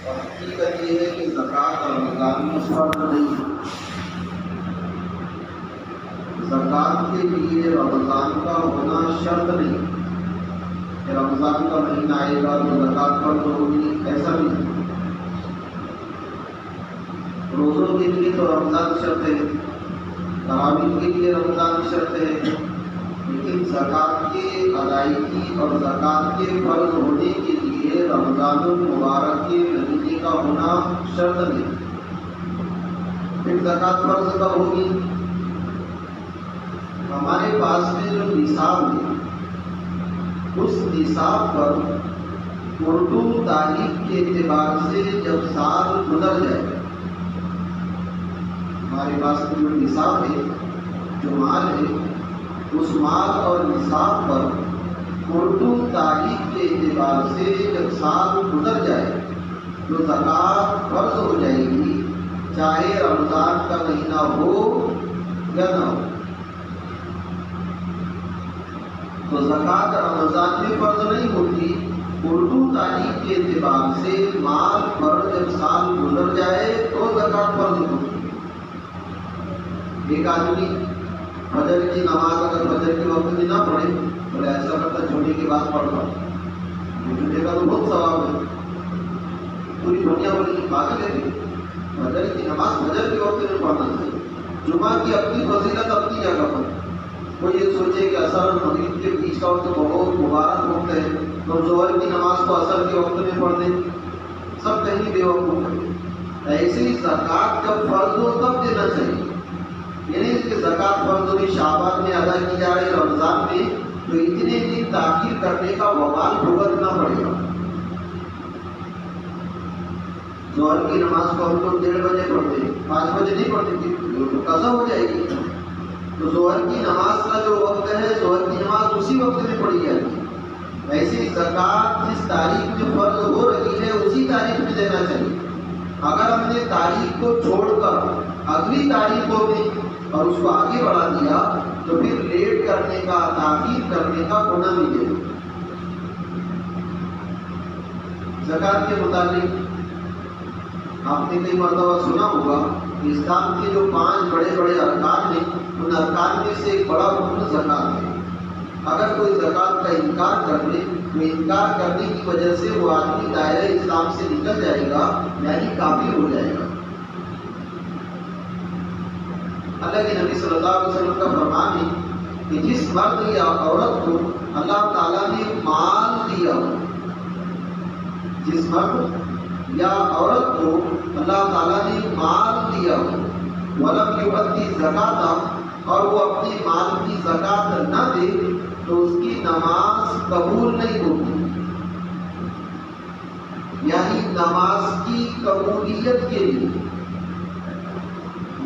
اور حقیقت یہ ہے کہ زکوٰۃ رمضان میں فرض نہیں ہے۔ زکوٰۃ کے لیے رمضان کا ہونا شرط نہیں کہ رمضان کا مہینہ آئے گا تو زکوٰۃ فرض ہوگی، ایسا نہیں۔ روزوں کے لیے تو رمضان شرط ہے، تراویح کے لیے رمضان شرط ہے، لیکن زکوٰۃ کی ادائیگی اور زکوٰۃ کے فرض ہونے کے لیے رمضان المبارک کے مہینے کا ہونا شرط نہیں۔ پھر زکوٰۃ فرض کب ہوگی؟ ہمارے پاس میں جو نصاب ہے اس نصاب پر اردو تاریخ کے اعتبار سے جب سال گزر جائے، ہمارے پاس میں جو نصاب ہے، جو مال ہے، اس مال اور نصاب پر اردو تاریخ کے اعتبار سے جب سال گزر جائے تو زکوٰۃ فرض ہو جائے گی، چاہے رمضان کا مہینہ ہو یا نہ ہو۔ تو زکوٰۃ رمضان میں فرض نہیں ہوتی، اردو تاریخ کے اعتبار سے مال پر جب سال گزر جائے تو زکوٰۃ فرض ہوتی۔ ایک آدمی فجر کی نماز اگر فجر کے وقت میں نہ پڑھے، بولے ایسا کرتا چھوٹے کے بعد پڑھ رہا، چھوٹے کا تو بہت ثواب ہے، پوری دنیا بولے کہ پاگل ہے، فجر کی نماز فجر کے وقت میں پڑھنا چاہیے۔ جمعہ کی اپنی فضیلت اپنی جگہ پر، وہ یہ سوچے کہ اثر اور مغرب کے بیچ کا وقت بہت مبارک وقت ہے تو ظہر کی نماز کو اثر کے وقت میں پڑھ دیں، سب کہیں بے وقوف ہے۔ ایسے ہی زکوٰۃ جب فرض ہو تب دینا چاہیے، یعنی کہ زکوٰۃ فرض ہوئی شعبان میں ادا کی جا رہی رمضان میں، تو اتنے دن تاخیر کرنے کا وبال بھگتنا پڑے گا۔ ظہر کی نماز کو ہم لوگ 1:30 بجے پڑھتے ہیں، 5 بجے نہیں پڑھتے تھے، قضا ہو جائے گی۔ تو ظہر کی نماز کا جو وقت ہے، ظہر کی نماز اسی وقت میں پڑھی جاتی ہے۔ ایسے ہی زکوٰۃ جس تاریخ میں فرض ہو رہی ہے اسی تاریخ میں دینا چاہیے۔ اگر ہم نے تاریخ کو چھوڑ کر اگلی تاریخوں میں اور اس کو آگے بڑھا دیا تو پھر لیٹ کرنے کا، تاخیر کرنے کا گناہ ملے گا۔ زکوٰۃ کے متعلق آپ نے کئی مرتبہ سنا ہوگا کہ اسلام کے جو 5 بڑے بڑے ارکان ہیں، ان ارکان میں سے ایک بڑا رکن زکوٰۃ ہے۔ اگر کوئی زکوٰۃ کا انکار کر دے تو انکار کرنے کی وجہ سے وہ آدمی دائرہ اسلام سے نکل جائے گا، یعنی کافر ہو جائے گا۔ اللہ کے نبی صلی اللہ علیہ وسلم کا فرمان ہے کہ جس مرد یا عورت کو اللہ تعالیٰ نے مال دیا ہو، جس مرد یا عورت کو اللہ تعالیٰ نے مال دیا ہو، وَلَمْ يُؤَدِّ الزَّكَاةَ، اور وہ اپنے مال کی زکوٰۃ نہ دے تو اس کی نماز قبول نہیں ہوتی۔ یعنی نماز کی قبولیت کے لیے،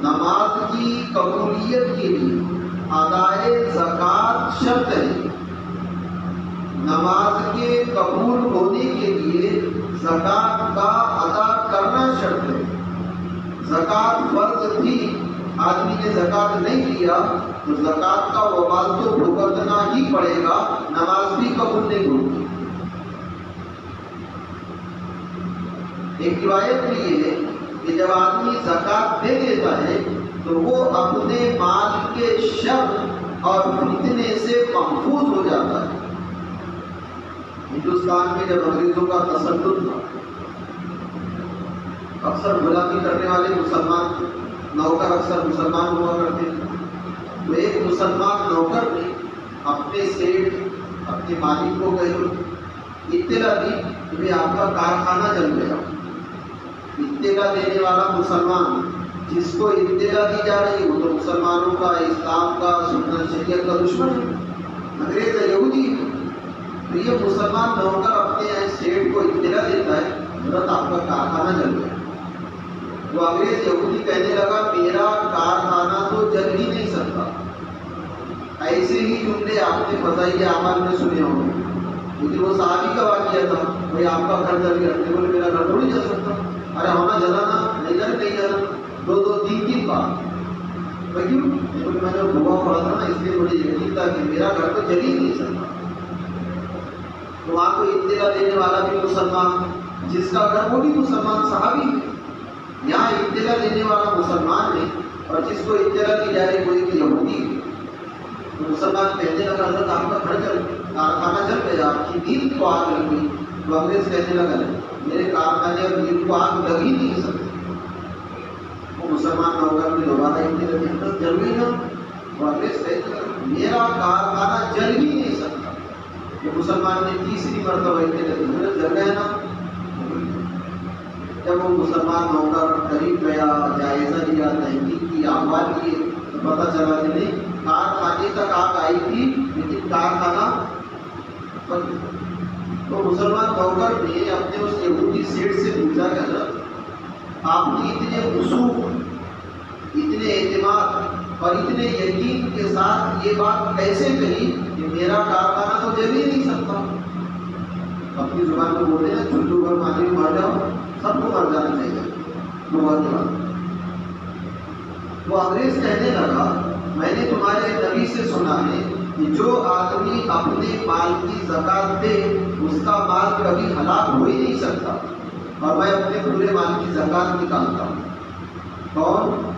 نماز کی قبولیت کے لیے ادائے زکوٰۃ شرط ہے۔ نماز کے قبول ہونے کے لیے زکوٰۃ کا ادا کرنا شرط ہے۔ زکوٰۃ فرض تھی، آدمی نے زکوٰۃ نہیں دیا تو زکوٰۃ کا وبال تو بھگتنا ہی پڑے گا، نماز بھی قبول نہیں ہوگی۔ ایک روایت بھی یہ ہے کہ جب آدمی زکوٰۃ دے دیتا ہے تو وہ اپنے مال کے شر اور فتنے سے محفوظ ہو جاتا ہے۔ ہندوستان میں جب انگریزوں کا تسلط تھا، اکثر غلامی کرنے والے مسلمان نوکر اکثر مسلمان ہوا کرتے تھے، تو ایک مسلمان نوکر نے اپنے سیٹ، اپنے مالک کو اطلاع دی کہ آپ کا کارخانہ جل گیا۔ اطلاع دینے والا مسلمان، جس کو اطلاع دی جا رہی وہ تو مسلمانوں کا، اسلام کا، سنت شریعت کا دشمن ہے، انگریز ہے، یہودی ہے۔ تو یہ مسلمان نوکر اپنے سیٹ کو اطلاع دیتا ہے حضرت آپ کا کارخانہ جل گیا۔ وہ انگریز یہودی کہنے لگا میرا کارخانہ تو جل ہی نہیں سکتا۔ ایسے ہی جملے آپ نے فضائل اعمال میں سنے ہوں گے، لیکن وہ صحابی کا واقعہ تھا، بھائی آپ کا گھر جل گیا، بولے میرا گھر تھوڑی جل سکتا، ارے ہونا جلانا نہیں جلانا، 2-3 بار کیوں؟ میں نے دعا پڑھا تھا نا، اس لیے مجھے یقین تھا کہ میرا گھر تو چل ہی نہیں سکتا۔ تو وہاں کو اطلاع دینے والا بھی مسلمان، جس کا گھر وہ بھی مسلمان صحابی ہے، یہاں اطلاع دینے والا مسلمان ہے اور جس کو اطلاع دی جا رہی کوئی کہ یہودی ہے، تو مسلمان کہنے لگا حضرت آپ کا گھر کارخانہ جل گیا، آپ کی دین کو آگ لگ گئی، تو انگریز کہنے لگا میرے کارخانے اور دین کو آگ لگ ہی نہیں سکتی۔ وہ مسلمان نوکر نے دوبارہ اطلاع دی، حضرت ضروری ہے، وہ انگریز کہنے لگا میرا کارخانہ جل ہی نہیں سکتا۔ وہ مسلمان نے تیسری مرتبہ اطلاع دی، حضرت جل گیا نا۔ جب وہ مسلمان نوکر قریب گیا، جائزہ لیا، تحقیق کی، احوال کیے، تو پتہ چلا کہ نہیں کارخانے تک آگ آئی تھی لیکن کارخانہ بند۔ تو مسلمان نوکر نے اپنے اس یہودی سیٹ سے پوچھا کہ حضرت آپ نے اتنے وثوق، اتنے اعتماد اور اتنے یقین کے ساتھ یہ بات کیسے کہی کہ میرا کارخانہ تو جل ہی نہیں سکتا؟ اپنی زبان میں بولے نا چلو کر پانی میں مر جاؤ، سب کو مر جانا چاہیے۔ وہ انگریز کہنے لگا میں نے تمہارے نبی سے سنا ہے کہ جو آدمی اپنے مال کی زکات دے اس کا مال کبھی ہلاک ہو ہی نہیں سکتا، اور میں اپنے پورے مال کی زکات نکالتا ہوں۔ کون؟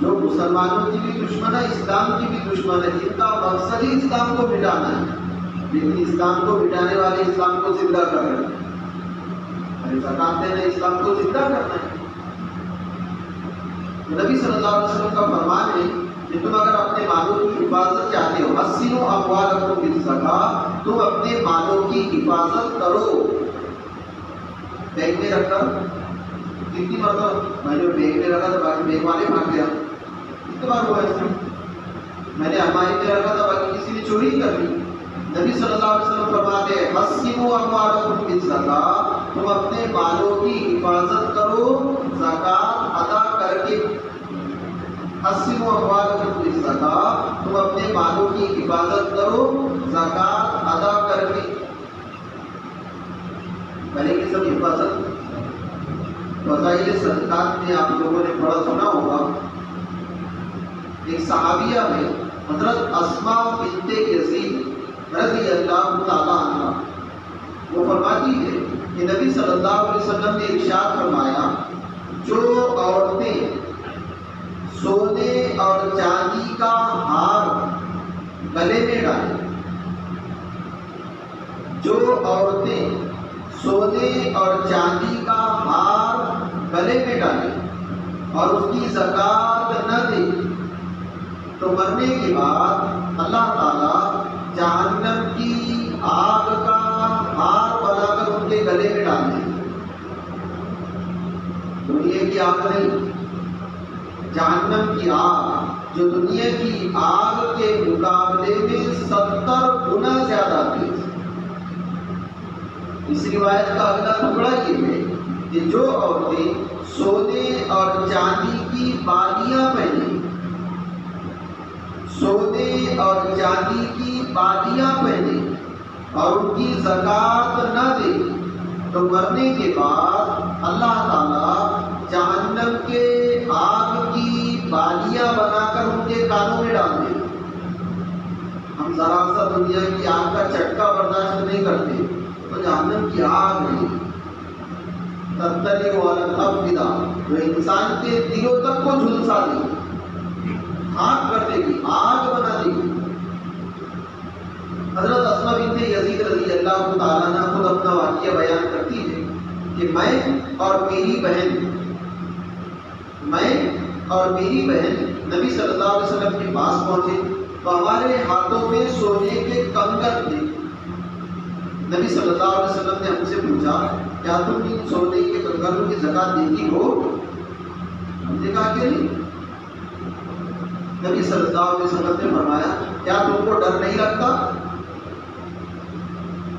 جو مسلمانوں کی بھی دشمن ہے، اسلام کی بھی دشمن ہے، جن کا مقصد ہی اسلام کو مٹانا ہے، لیکن اسلام کو مٹانے والے اسلام کو زندہ کر رہے ہیں۔ زکات دینا اسلام کو زندہ کرنا ہے۔ نبی صلی اللہ علیہ وسلم کا فرمان ہے کہ تم اگر اپنے مالوں کی حفاظت چاہتے ہو، حسنوا اموالکم بالزکاۃ، تم اپنے مالوں کی حفاظت کرو۔ بیگ میں رکھ کر کتنی مرتبہ میں نے بیگ میں رکھا تھا باقی بیگ والے بھاگ گیا، کتنی بار ہوا ایسا؟ میں نے الماری میں رکھا تھا باقی کسی نے چوری کر لی۔ نبی صلی اللہ علیہ وسلم فرماتے ہیں حسنوا اموالکم بالزکاۃ، تم اپنے مالوں کی حفاظت کرو زکات ادا کر کے۔ حسنوا اموالکم بالزکاۃ، تم اپنے مالوں کی حفاظت کرو زکات ادا کر کے۔ پہلے کی سب حفاظت فضائل صدقات میں آپ لوگوں نے پڑھا سنا ہوگا۔ ایک صحابیہ ہے حضرت اسماء بنت یزید رضی اللہ تعالیٰ عنہ، وہ فرماتی ہے کہ نبی صلی اللہ علیہ وسلم نے ارشاد فرمایا جو عورتیں سونے اور چاندی کا ہار گلے میں ڈالیں، جو عورتیں سونے اور چاندی کا ہار گلے میں ڈالیں اور اس کی زکات نہ دے تو مرنے کے بعد اللہ تعالیٰ جہنم کی آگ کا ہار بنا کر ان کے گلے میں ڈال دیں۔ دنیا کی آگ نہیں، جہنم کی آگ جو دنیا کی آگ کے مقابلے میں 70 گنا زیادہ تیز۔ اس روایت کا اگلا ٹکڑا یہ ہے کہ جو عورتیں سونے اور چاندی کی بالیاں پہنیں، سونے اور چاندی کی بالیاں پہنے اور ان کی زکات نہ دے تو مرنے کے بعد اللہ تعالیٰ جہنم کے آگ کی بالیاں بنا کر ان کے کانوں میں ڈال دے۔ ہم ذرا سا دنیا کی آگ کا چٹکا برداشت نہیں کرتے تو جہنم کی آگ نہیں، تطلع علی الافئدہ، جو انسان کے دلوں تک کو جھلسا دے، آگ کر دے گی، آگ بنا دے گی۔ حضرت اسماء بنت یزید رضی اللہ تعالیٰ عنہ خود اپنا واقعہ بیان کرتی ہے کہ میں اور میری بہن نبی صلی اللہ علیہ وسلم کے پاس پہنچے تو ہمارے ہاتھوں میں سونے کے کنگن تھے۔ نبی صلی اللہ علیہ وسلم نے ہم سے پوچھا کیا تم ان سونے کے کنگنوں کی زکات دیتی ہو؟ ہم نے کہا کہ نہیں۔ نبی صلی اللہ علیہ وسلم نے فرمایا کیا تم کو ڈر نہیں لگتا؟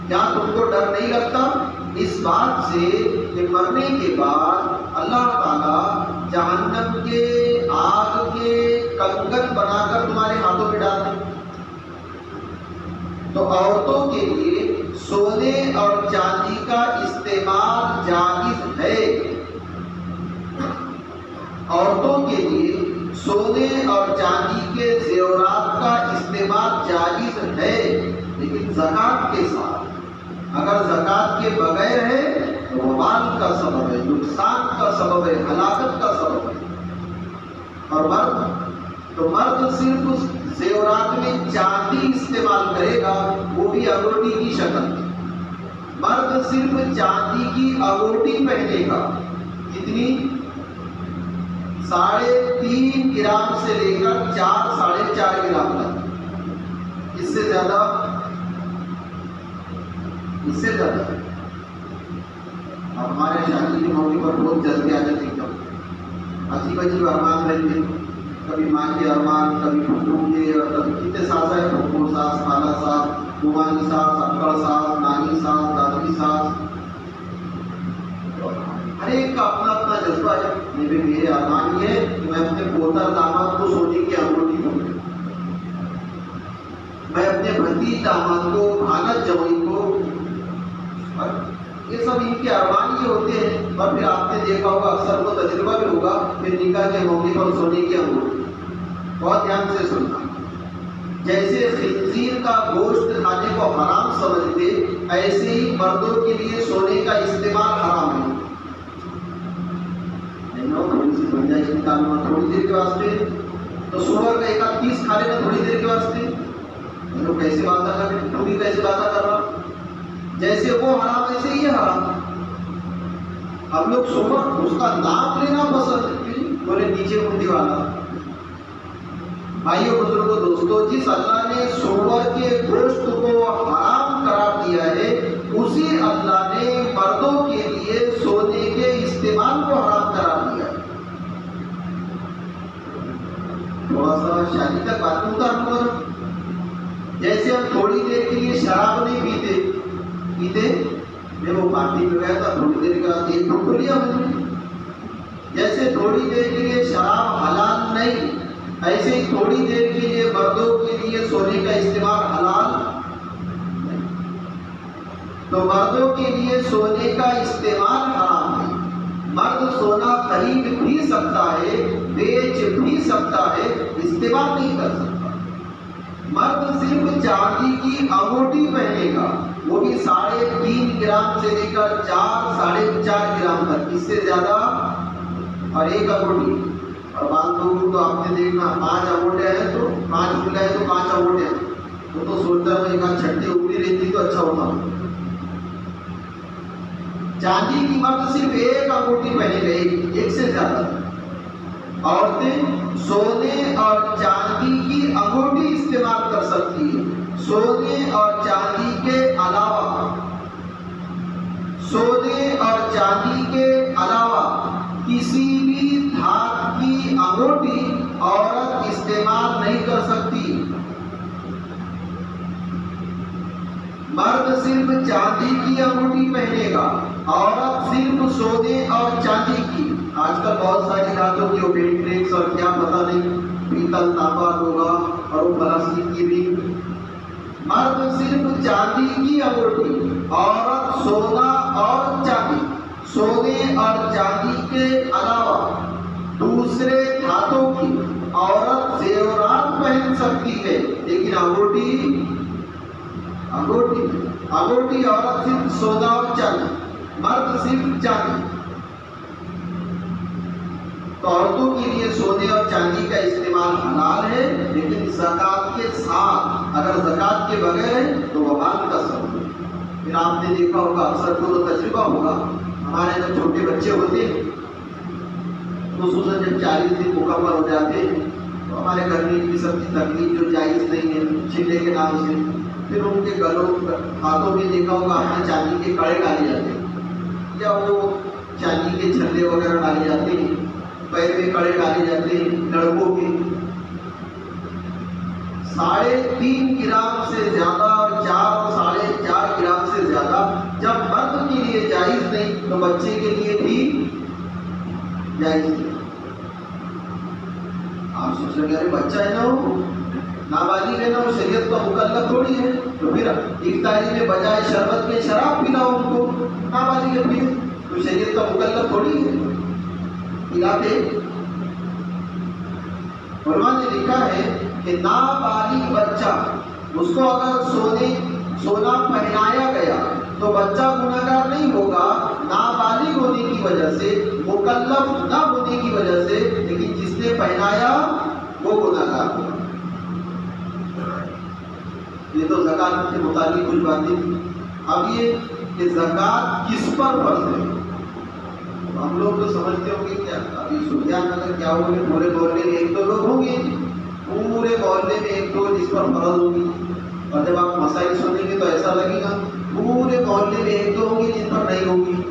کیا تم کو ڈر نہیں لگتا اس بات سے کہ مرنے کے بعد اللہ تعالیٰ جہنم کے آگ کے کنگن بنا کر تمہارے ہاتھوں میں ڈال دیں؟ تو عورتوں کے لیے سونے اور چاندی کا استعمال جائز ہے، عورتوں کے لیے سونے اور چاندی کے زیورات کا استعمال جائز ہے، لیکن زکات کے ساتھ اگر زکات کے بغیر ہے تو وبال کا سبب ہے، نقصان کا سبب ہے، ہلاکت کا سبب ہے۔ اور مرد صرف اس زیورات میں چاندی استعمال کرے گا، وہ بھی انگوٹھی کی شکل میں۔ مرد صرف چاندی کی انگوٹھی پہنے گا، کتنی؟ 3.5 گرام سے لے کر 4.5 گرام تک، اس سے زیادہ اب ہمارے شادی کے موقع پر بہت جذبے آ جاتے ہیں، عجیب ارمان رہتے، کبھی ماں کے ارمان، کبھی پھپھو کے، اور کبھی کتنے ساس ہے، پھپھو ساس، خالہ ساس، مومانی ساس، اکڑ ساس، نانی ساس، دادی ساس، ہر ایک کا اپنا اپنا جذبہ ہے۔ میرے ارمان یہ ہے کہ میں اپنے پوتا داماد کو سونے کی انگوٹھی دوں، میں اپنے بھتیج داماد کو، بھانج جوائی کو، یہ سب ان کے ارمان یہ ہوتے ہیں۔ اور پھر آپ نے دیکھا ہوگا، اکثر کو تجربہ بھی ہوگا، پھر نکاح کے موقع پر سونے کی انگوٹھی۔ بہت دھیان سے سننا، جیسے خنزیر کا گوشت کھانے کو حرام سمجھتے، ایسے ہی مردوں کے لیے سونے کا استعمال حرام ہے۔ تھوڑی سی گنجائش نکالنا تھوڑی دیر کے واسطے، تو سور کا ایک آدھ پیس کھا لینا تھوڑی دیر کے واسطے، لوگ کیسے باتیں کر رہے، تو بھی کیسے باتیں کر رہا، جیسے وہ حرام ایسے ہی حرام۔ ہم لوگ سور اس کا نام لینا پسند ہے، بولے نیچے منڈی والا۔ بھائیو بزرگوں دوستو، جس اللہ نے سور کے گوشت کو حرام قرار دیا ہے، اسی اللہ نے مردوں کے لیے سونے کے استعمال کو حرام قرار دیا ہے۔ تھوڑا سا شادی تک بات اتار، جیسے ہم تھوڑی دیر کے لیے شراب نہیں پیتے، میں وہ پارٹی میں گیا تھا، تھوڑی دیر کے بعد ایک ٹھوک لیا مجھے، جیسے تھوڑی دیر کے لیے شراب حلال نہیں، ایسے ہی تھوڑی دیر کے لیے مردوں کے لیے سونے کا استعمال حلال نہیں۔ تو مردوں کے لیے سونے کا استعمال حرام ہے۔ مرد سونا خرید بھی سکتا ہے، بیچ بھی سکتا ہے، استعمال نہیں کر سکتا۔ مرد صرف چاندی کی انگوٹھی پہنے گا، وہ بھی 3.5 گرام سے لے کر 4.5 گرام تک، اس سے زیادہ، اور ایک انگوٹھی۔ اور بعض لوگوں کو آپ نے دیکھنا 5 انگوٹھے ہیں تو 5 کھلا ہے تو 5 انگوٹھے ہیں، وہ تو سوچتا ہے ایک چھٹی اگلی رہتی تو اچھا ہوتا۔ چاندی کی مرد صرف ایک انگوٹھی پہنے گا، ایک سے زیادہ۔ عورتیں سونے اور چاندی کی انگوٹھی استعمال کر سکتی ہے، سونے اور چاندی کے علاوہ، سونے اور چاندی کے علاوہ کسی بھی دھات کی انگوٹھی عورت استعمال نہیں کر سکتی۔ مرد صرف چاندی کی انگوٹھی پہنے گا، عورت صرف سونے اور چاندی کی۔ آج کل بہت ساری دھاتوں کی اوپینٹرکس اور کیا پتہ نہیں، پیتل تانبا ہوگا اور وہ پلاسٹک کی بھی۔ مرد صرف چاندی کی انگوٹھی، عورت سونا اور چاندی، سونے اور چاندی کے علاوہ دوسرے دھاتوں کی عورت زیورات پہن سکتی ہے، لیکن انگوٹھی عورت صرف سونا اور چاندی، مرد صرف چاندی۔ تو عورتوں کے لیے سونے اور چاندی کا استعمال حلال ہے، لیکن زکات کے ساتھ، اگر زکات کے بغیر ہے تو وبال کا سبب ہے۔ پھر آپ نے دیکھا ہوگا، اکثر کو تو تجربہ ہوگا، ہمارے جب چھوٹے بچے ہوتے ہیں، خصوصاً جب 40 دن مکمل ہو جاتے ہیں، تو ہمارے گھر میں ان کی سب کی تکلیف جو جائز نہیں ہے، چھلے کے نام سے، پھر ان کے گلوں ہاتھوں میں دیکھا ہوگا ہمیں چاندی کے کڑے ڈالے جاتے ہیں، یا وہ چاندی کے چھلے وغیرہ ڈالے جاتے ہیں، پیر میں کڑے ڈالے جاتے ہیں لڑکوں کے۔ 3.5 گرام سے زیادہ اور 4.5 گرام سے زیادہ جب مرد کے لیے جائز نہیں تو بچے کے لیے بھی جائز نہیں۔ آپ سوچ رہے ارے بچہ ہے نا، وہ نابالغ ہے نا، وہ شریعت کا مکلف تھوڑی ہے، تو پھر افطاری میں بجائے شربت کے شراب پلاؤ ان کو، نابالغ ہے پھر تو شریعت کا مکلف تھوڑی ہے، پلاتے۔ علماء نے لکھا ہے کہ نابالغ بچہ، اس کو اگر سونا پہنایا گیا تو بچہ گناہگار نہیں ہوگا نابالغ ہونے کی وجہ سے، مکلف نہ ہونے کی وجہ سے، لیکن جس نے پہنایا وہ گناہگار ہوگا۔ یہ تو زکوٰۃ کے متعلق کچھ باتیں تھی۔ اب یہ کہ زکوٰۃ کس پر فرض ہے، ہم لوگ تو سمجھتے ہوں گے کیا ابھی سفیان اگر کیا ہوگے پورے محلے میں ایک دو لوگ ہوں گے، پورے محلے میں ایک دو جس پر فرض ہوگی، اور جب آپ مسائل سنیں گے تو ایسا لگے گا پورے محلے میں ایک دو ہوں گے جن پر نہیں ہوگی۔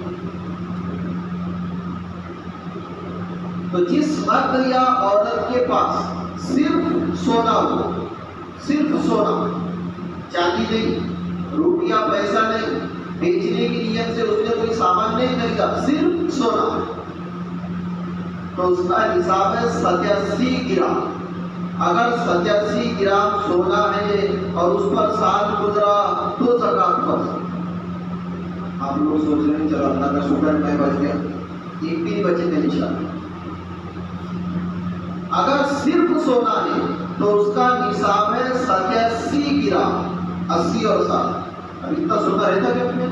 تو جس مرد یا عورت کے پاس صرف سونا ہو، صرف سونا، چاندی نہیں، روپیہ پیسہ نہیں، بیچنے کی نیت سے اس نے کوئی سامان نہیں خریدا، صرف سونا، تو اس کا نصاب ہے 87 گرام۔ اگر 87 گرام سونا ہے اور اس پر سال گزرا تو زکوٰۃ فرض۔ آپ لوگ سوچ رہے ہیں چلو اللہ کا شکر میں بچ گیا، ایک بھی بچے گا انشاءاللہ۔ اگر صرف سونا ہے تو اس کا نصاب ہے 87 گرام، 80 اور 60۔ اب اتنا سونا رہتا کیا اپنے؟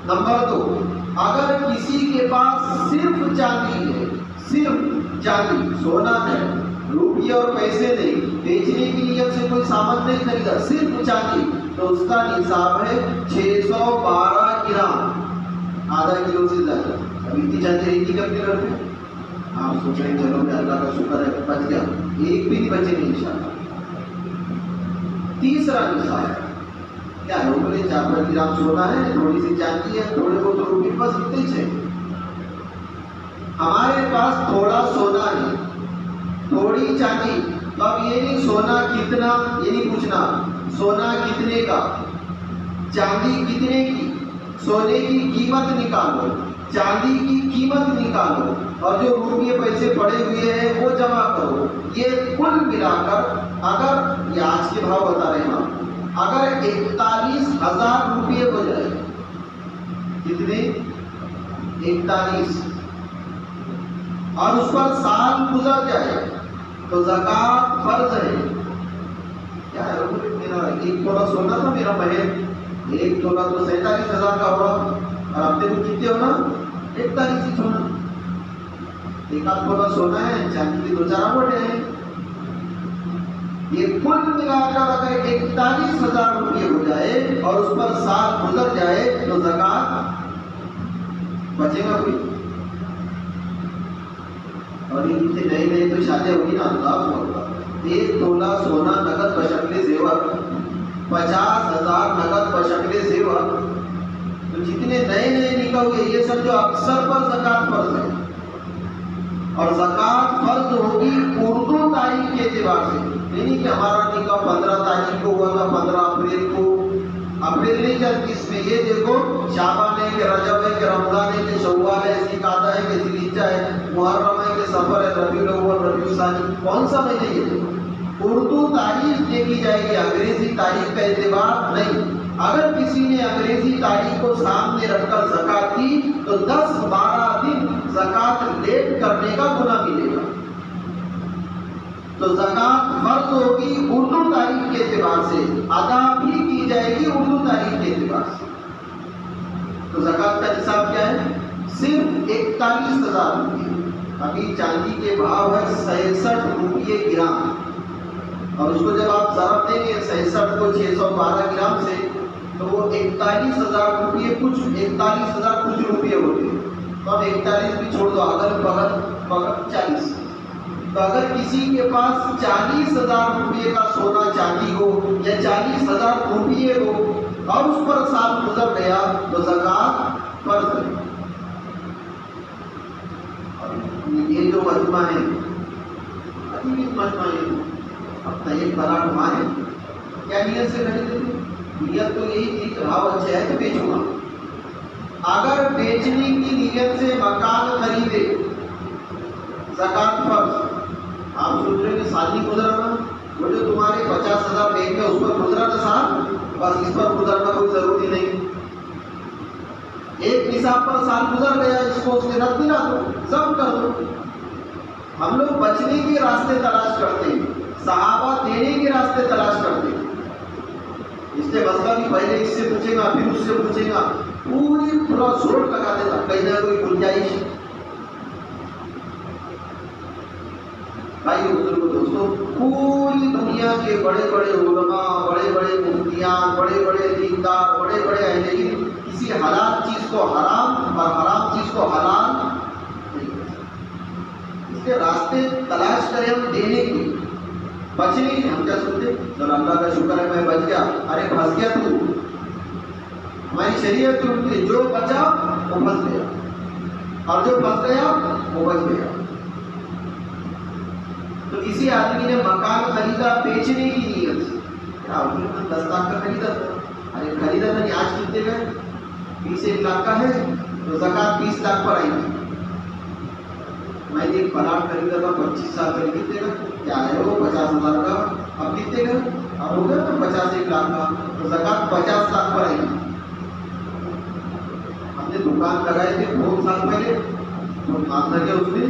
نمبر 2، اگر کسی کے پاس صرف چاندی ہے، صرف چاندی، سونا ہے، روپیے اور پیسے نہیں، بیچنے کی نیت سے کوئی سامان نہیں خریدا، صرف چاندی، تو اس کا نصاب ہے 612 گرام، آدھا کلو سے زیادہ۔ اب اتنی چاندی رہتی کہ اپنے گھر میں؟ آپ سوچ رہے ہیں چلو میں اللہ کا شکر ہے بچ گیا، ایک بھی نہیں بچے گا انشاءاللہ۔ تیسرا نصاب کیا ہے؟ اوپر 4 گرام سونا ہے، تھوڑی سی چاندی ہے، تھوڑے بہت روپیے بس اتنے ہی چاہیے۔ ہمارے پاس تھوڑا سونا ہے، تھوڑی چاندی، تو اب یہ نہیں سونا کتنا یہ نہیں پوچھنا، سونا کتنے کا، چاندی کتنے کی، سونے کی قیمت نکالو، چاندی کی قیمت نکالو، اور جو روپیے پیسے پڑے ہوئے ہیں وہ جمع کرو۔ یہ کل ملا کر اگر یہ آج کے بھاؤ بتا رہے ہیں، اگر 41,000 روپیے ہو جائے، کتنے؟ 41، اور اس پر سال گزر جائے تو زکوٰۃ فرض ہے۔ کیا ہے؟ میرا 1 تولہ سونا تھا، میرا محل 1 تولہ تو 47,000 کا ہوا، اور اپنے کو کتنے ہونا؟ 41 ہی ہونا۔ 1 آدھ تولہ سونا ہے، چاندی کی 2-4 بٹے ہیں، یہ کل ملا کر اگر 41,000 روپئے ہو جائے اور اس پر سال گزر جائے تو زکوٰۃ بچے گا کوئی؟ اور یہ کتنے نئے تو شادی ہوگی نا، اللہ اکبر، 1 تولہ سونا نقد بشکل زیور، 50,000 نقد بشکل زیور، تو جتنے نئے نکل گئے یہ سب جو اکثر پر زکوٰۃ فرض ہے، اور زکوٰۃ فرض ہوگی اردو تاریخ کے اعتبار سے، نہیں کہ ہمارا نکاح 15 تاریخ کو ہوا تھا، 15 اپریل کو، اپریل نہیں چلتی اس میں، یہ دیکھو شعبان ہے کہ رجب ہے کہ رمضان ہے کہ شوال ہے، ذوالقعدہ ہے کہ ذوالحجہ ہے، محرم ہے کہ سفر ہے، ربیع الاول ربیع الثانی، کون سا مہینے یہ دیکھو، اردو تاریخ دیکھی جائے گی، انگریزی تاریخ کا اعتبار نہیں۔ اگر کسی نے انگریزی تاریخ کو سامنے رکھ کر زکوٰۃ دی تو 10-12 دن زکوٰۃ لیٹ کرنے کا گناہ ملے گا۔ تو زکوٰۃ فرض ہوگی اردو تاریخ کے اعتبار سے، ادا بھی کی جائے گی اردو تاریخ کے اعتبار سے۔ تو زکوٰۃ کا نصاب کیا ہے؟ صرف 41,000 روپئے۔ ابھی چاندی کے بھاؤ ہے 66 روپئے گرام، اور اس کو جب آپ ضرب دیں گے 66 کو 612 گرام سے تو وہ 41,000 روپئے کچھ 41,000 کچھ روپئے ہوتے ہیں۔ تو اب 41 بھی چھوڑ دو، اگر بغل 40، تو اگر کسی کے پاس 40,000 روپئے کا سونا چاندی ہو یا 40,000 روپئے ہو اور اس پر سال گزر گیا تو زکوٰۃ فرض ہے۔ یہ جو مجمع ہے، مجمع ہے، اب طیب پلاٹ ماں ہے، کیا نیت سے خریدے تھے؟ نیت تو یہی تھی کہ بھاؤ اچھا ہے تو بیچوں گا۔ اگر بیچنے کی نیت سے مکان خریدے زکوٰۃ فرض۔ آپ سوچ رہے ہیں کہ سال نہیں گزرنا، وہ جو تمہارے 50,000 بینک ہے اس پر گزرا نا سال، بس اس پر گزرنا کوئی ضروری نہیں۔ ایک نصاب پر سال گزر گیا، اس کو اس کے رد دلا دو، ضبط کر دو۔ ہم لوگ بچنے کے راستے تلاش کرتے ہیں، صحابہ دینے کے راستے تلاش کرتے ہیں۔ اس نے مسئلہ بھی پہلے اس سے پوچھے گا پھر اس سے پوچھے گا, پورا زور لگا دیتا کہیں نہ کوئی گنجائش. بھائی بزرگوں دوستوں, پوری دنیا کے بڑے بڑے علماء, بڑے بڑے مفتیان, بڑے بڑے دیندار, بڑے بڑے اہل علم کسی حلال چیز کو حرام اور حرام چیز کو حلال نہیں کر سکتے. اس کے راستے تلاش کریں ہم دینے کی, بچنے کی. ہم کیا سنتے, چلو اللہ کا شکر ہے میں بچ گیا. ارے پھنس گیا تو. ہماری شریعت کی جو بچا وہ پھنس گیا, اور جو پھنس گیا وہ بچ گیا. تو کسی آدمی نے مکان خریدا بیچنے کی نیت سے, 10 لاکھ کا خریدا تھا. ارے خریدا تھا, آج کتنے کا, 20 لاکھ کا ہے, تو زکات 20 لاکھ پر آئی. میں نے ایک پلاٹ خریدا تھا 25 سال پہلے, کتنے کا, کیا ہے وہ 50,000 کا, اب کتنے کا, اب ہو گیا نا 50 لاکھ کا, تو زکات 50 لاکھ پر آئی. ہم نے دکان لگائے تھے بہت سال پہلے, تو ماننا کیا اس نے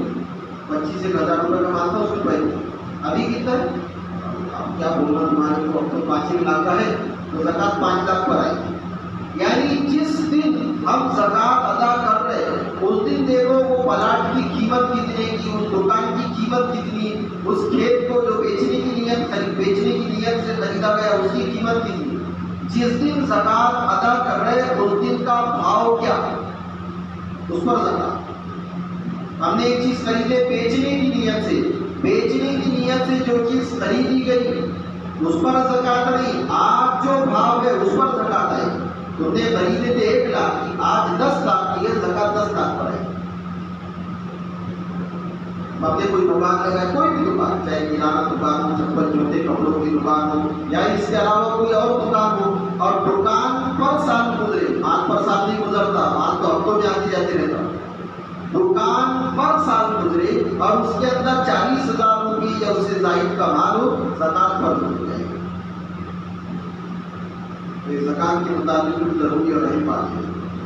25,000 روپئے کا مانتا اس میں پہلے. ابھی کتنا ہے, اب کیا بولنا تمہارے کو, اب تو 5 لاکھ کا ہے, تو زکات 5 لاکھ پر آئی. یعنی جس دن ہم زکات ادا کر رہے ہیں اس دن دیکھو وہ پلاٹ کی قیمت کتنے کی, اس دکان کی قیمت کتنی, اس کھیت کو جو بیچنے کی نیت سے خریدا گیا اس کی قیمت کتنی. جس دن زکات ادا کر رہے ہیں اس دن کا بھاؤ کیا, اس پر زکات. ہم نے ایک چیز خریدے بیچنے کی نیت سے جو چیز خریدی گئی اس پر زکات نہیں, آج جو بھاؤ ہے اس پر زکات ہے. تم نے خریدے تھے 1 لاکھ کی, آج 10 لاکھ کی ہے, زکات 10 لاکھ پر ہے. ہم نے کوئی دکان لگایا, کوئی بھی دکان, چاہے کرانہ دکان ہو, چپل جوتے کپڑوں کی دکان ہو, یا اس کے علاوہ کوئی اور دکان ہو, اور دکان پر سال گزرے, مال پر سال نہیں گزرتا, مال تو ہفتوں میں آتے جاتے رہتا. دکان پر سال گزرے اور اس کے اندر 40,000 روپئے یا اس سے زائد کا مال ہو, زکات فرض ہو جائے. تو یہ زکات کے مطابق ضروری اور اہم بات ہے.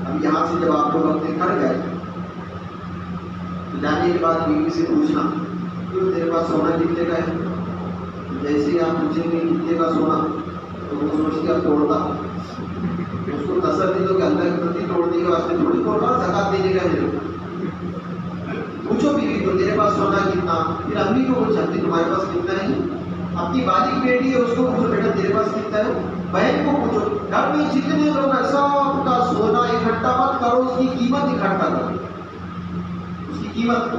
اب یہاں سے جب آپ لوگ اپنے گھر گئے تو جانے کے بعد بیوی سے پوچھنا کہ تیرے پاس سونا کتنے کا ہے. جیسے ہی آپ پوچھیں گے کتنے کا سونا, تو وہ سوچ کے آپ توڑتا, اس کو تسلی دو کہ اللہ کی بندی توڑنے کے واسطے تھوڑی توڑ رہا, زکات دینے کا میرے کو. پوچھو بیوی کو تیرے پاس سونا کتنا, پھر امی کو پوچھا تمہارے پاس کتنا ہے. اپنی بالغ بیٹی ہے اس کو پوچھو بیٹا تیرے پاس کتنا ہے. بہن کو پوچھو, گھر میں جتنے لوگ ہیں سب کا سونا اکٹھا مت کرو, اس کی قیمت اکٹھا کرو, اس کی قیمت.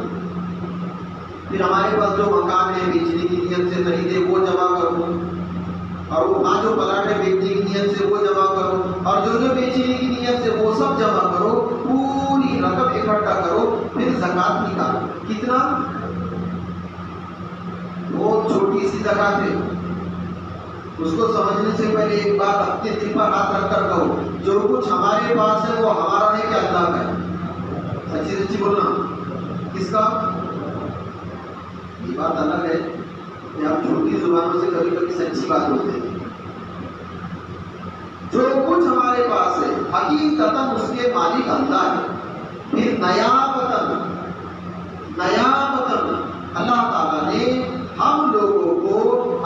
پھر ہمارے پاس جو مکان ہے بیچنے کی نیت سے خریدے وہ جمع کرو, اور وہاں جو پلاٹ ہے بیچنے کی نیت سے وہ جمع کرو, اور جو بیچنے کی نیت سے وہ سب جمع کرو, پوری رقم اکٹھا کرو, پھر زکات نکالو. کتنا, بہت چھوٹی سی زکات ہے. اس کو سمجھنے سے پہلے ایک بات اپنے دل پر ہاتھ رکھ کر کہو, جو کچھ ہمارے پاس ہے وہ ہمارا ہے کہ اللہ کا ہے. سچی سچی بولنا, کس کا. یہ بات الگ ہے کہ ہم چھوٹی زبانوں سے کبھی کبھی سچی بات بولتے ہیں. جو کچھ ہمارے پاس ہے حقیقتاً اس کے مالک اللہ ہے. پھر نیابتاً اللہ تعالیٰ نے ہم لوگوں کو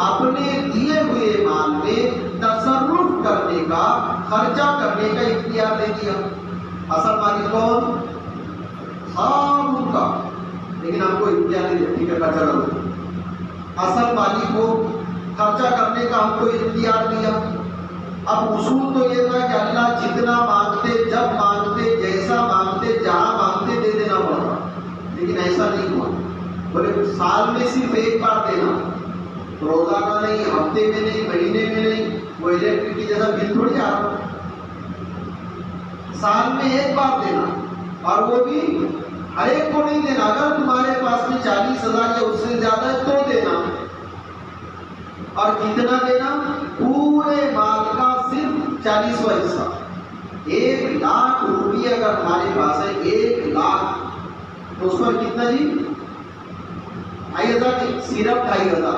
اپنے دیے ہوئے مال میں تصرف کرنے کا, خرچہ کرنے کا اختیار دے دیا. اصل مالک کون, سب ان کا, لیکن ہم کو اختیار دے دیا, ٹھیک ہے خرچہ کرو. اصل مالک کو خرچہ کرنے کا ہم کو اختیار دیا. اب اصول تو یہ تھا کہ اللہ جتنا مانگتے, جب مانگتے, جیسا مانگتے, جہاں مانگتے دے دینا پڑتا, لیکن ایسا نہیں ہوا. بولے سال میں صرف ایک بار دینا, روزانہ نہیں, ہفتے میں نہیں, مہینے میں نہیں, وہ الیکٹرک جیسا بل تھوڑی آ رہا. سال میں ایک بار دینا, اور وہ بھی ہر ایک کو نہیں دینا. اگر تمہارے پاس میں 40,000 یا اس سے زیادہ ہے تو دینا. اور کتنا دینا, پورے مال کا صرف 40واں حصہ. 1 لاکھ روپیے اگر ہمارے پاس ہے, 1 لاکھ, تو اس پر کتنا جی, 2,500 نہیں, صرف 2,500.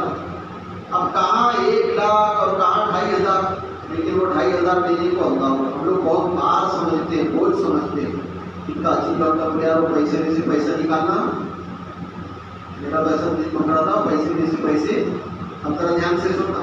اب کہاں 1 لاکھ اور کہاں 2,500, لیکن وہ 2,500 دینے کو ہوتا ہو. ہم لوگ بہت بار سمجھتے ہیں, بوجھ سمجھتے ہیں. کتنا اچھی بات کر یار, وہ پیسے میں سے پیسہ نکالنا, میرا پیسہ نہیں پکڑا تھا, پیسے میں سے پیسے. اب ذرا دھیان سے سننا,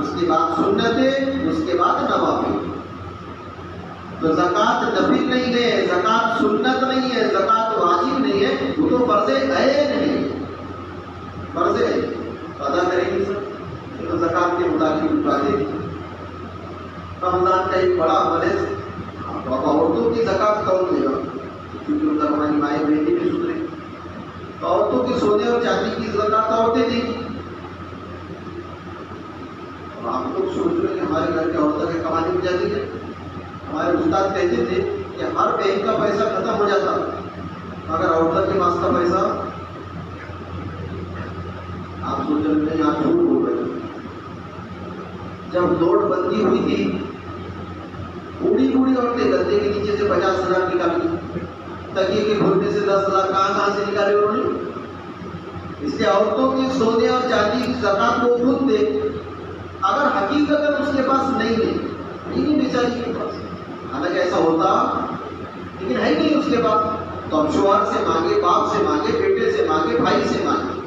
اس کے بعد سنتیں، اس کے بعد نوافل۔ تو زکوٰۃ نفل نہیں ہے، زکوٰۃ سنت نہیں ہے، زکوٰۃ واجب نہیں ہے، وہ تو فرض عین ہے، فرض ہے ادا کریں گے سر تو زکوٰۃ کے مطابق اٹھا دیں گے۔ رمضان کا ایک بڑا عمل ہے، عورتوں کی زکوٰۃ کون دے گا؟ کیونکہ ان کا ہماری مائیں بہنیں بھی سن رہی، تو عورتوں کے سونے اور چاندی کی زکوٰۃ عورتیں دیں گی۔ اور آپ لوگ سوچ رہے کہ ہمارے گھر کے عورتوں کے کمانے میں جاتی ہے۔ ہمارے استاد کہتے تھے کہ ہر بینک کا پیسہ ختم ہو جاتا مگر عورتوں کے پاس کا پیسہ، آپ سوچ رہے ہیں آپ جھوٹ بول رہے ہیں۔ جب نوٹ بندی ہوئی تھی، بوڑھی بوڑھی عورتیں گدے کے نیچے سے 50,000 نکالی، تکیے کے کھولنے سے 10,000 کہاں سے نکالے انہوں نے۔ اس لیے عورتوں کے سونے اور چاندی کی زکوٰۃ کو خود دے، اگر حقیقت اس کے پاس نہیں ہے، نہیں بیچاری کے پاس، حالانکہ ایسا ہوتا لیکن ہے نہیں اس کے پاس، تو اب شوہر سے مانگے، باپ سے مانگے، بیٹے سے مانگے، بھائی سے مانگے،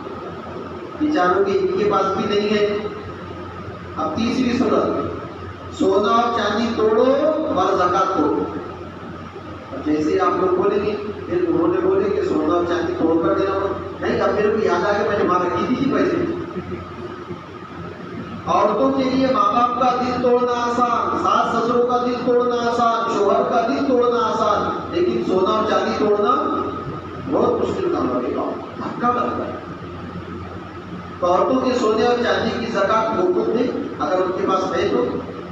بیچاروں کے ان کے پاس بھی نہیں ہے۔ اب تیسری صورت، سونا اور چاندی توڑو اور زکوٰۃ توڑو۔ جیسے آپ لوگ بولیں گے، پھر انہوں نے بولے کہ سونا اور چاندی توڑ کر دینا پڑا، نہیں اب میرے کو یاد آ کے میں نے وہاں رکھی تھی پیسے۔ عورتوں کے لیے ماں باپ کا دل توڑنا آسان، ساس سسروں کا دل توڑنا آسان، شوہر کا دل توڑنا آسان، لیکن سونا اور چاندی توڑنا بہت مشکل کام ہے، دھکا لگتا ہے۔ تو عورتوں کے سونے اور چاندی کی زکوٰۃ وہ خود دے اگر ان کے پاس ہے تو،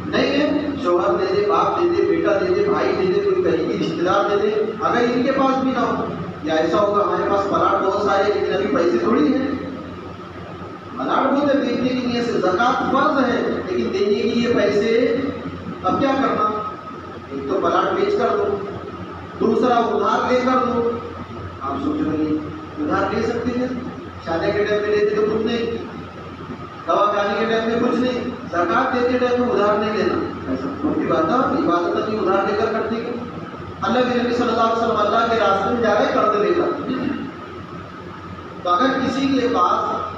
نہیں ہے شوہر دے دے، باپ دے دے، بیٹا دے دے، بھائی دے دے، کوئی قریبی رشتے دار دے دے، اگر ان کے پاس بھی نہ ہو، یا ایسا ہوگا ہمارے پاس پلاٹ بہت سارے لیکن ابھی پیسے تھوڑی ہیں، پلاٹ بہت ہے، بیچنے کی نیت سے زکوٰۃ فرض ہے لیکن دینے کے لیے پیسے، اب کیا کرنا؟ ایک تو پلاٹ بیچ کر دو، دوسرا ادھار لے کر دو۔ آپ سوچ رہے ہیں ادھار لے سکتے ہیں، شادی کے ٹائم میں لیتے تو کچھ نہیں، دوا کھانے کے ٹائم میں کچھ نہیں، زکوٰۃ دیتے ٹائم میں ادھار نہیں لینا، ایسا کوئی بات ہے؟ عبادت نہیں ادھار لے کر کرتے گا؟ اللہ کے نبی صلی اللہ علیہ وسلم اللہ کے راستے میں جا رہے قرض لے کر، تو اگر کسی کے پاس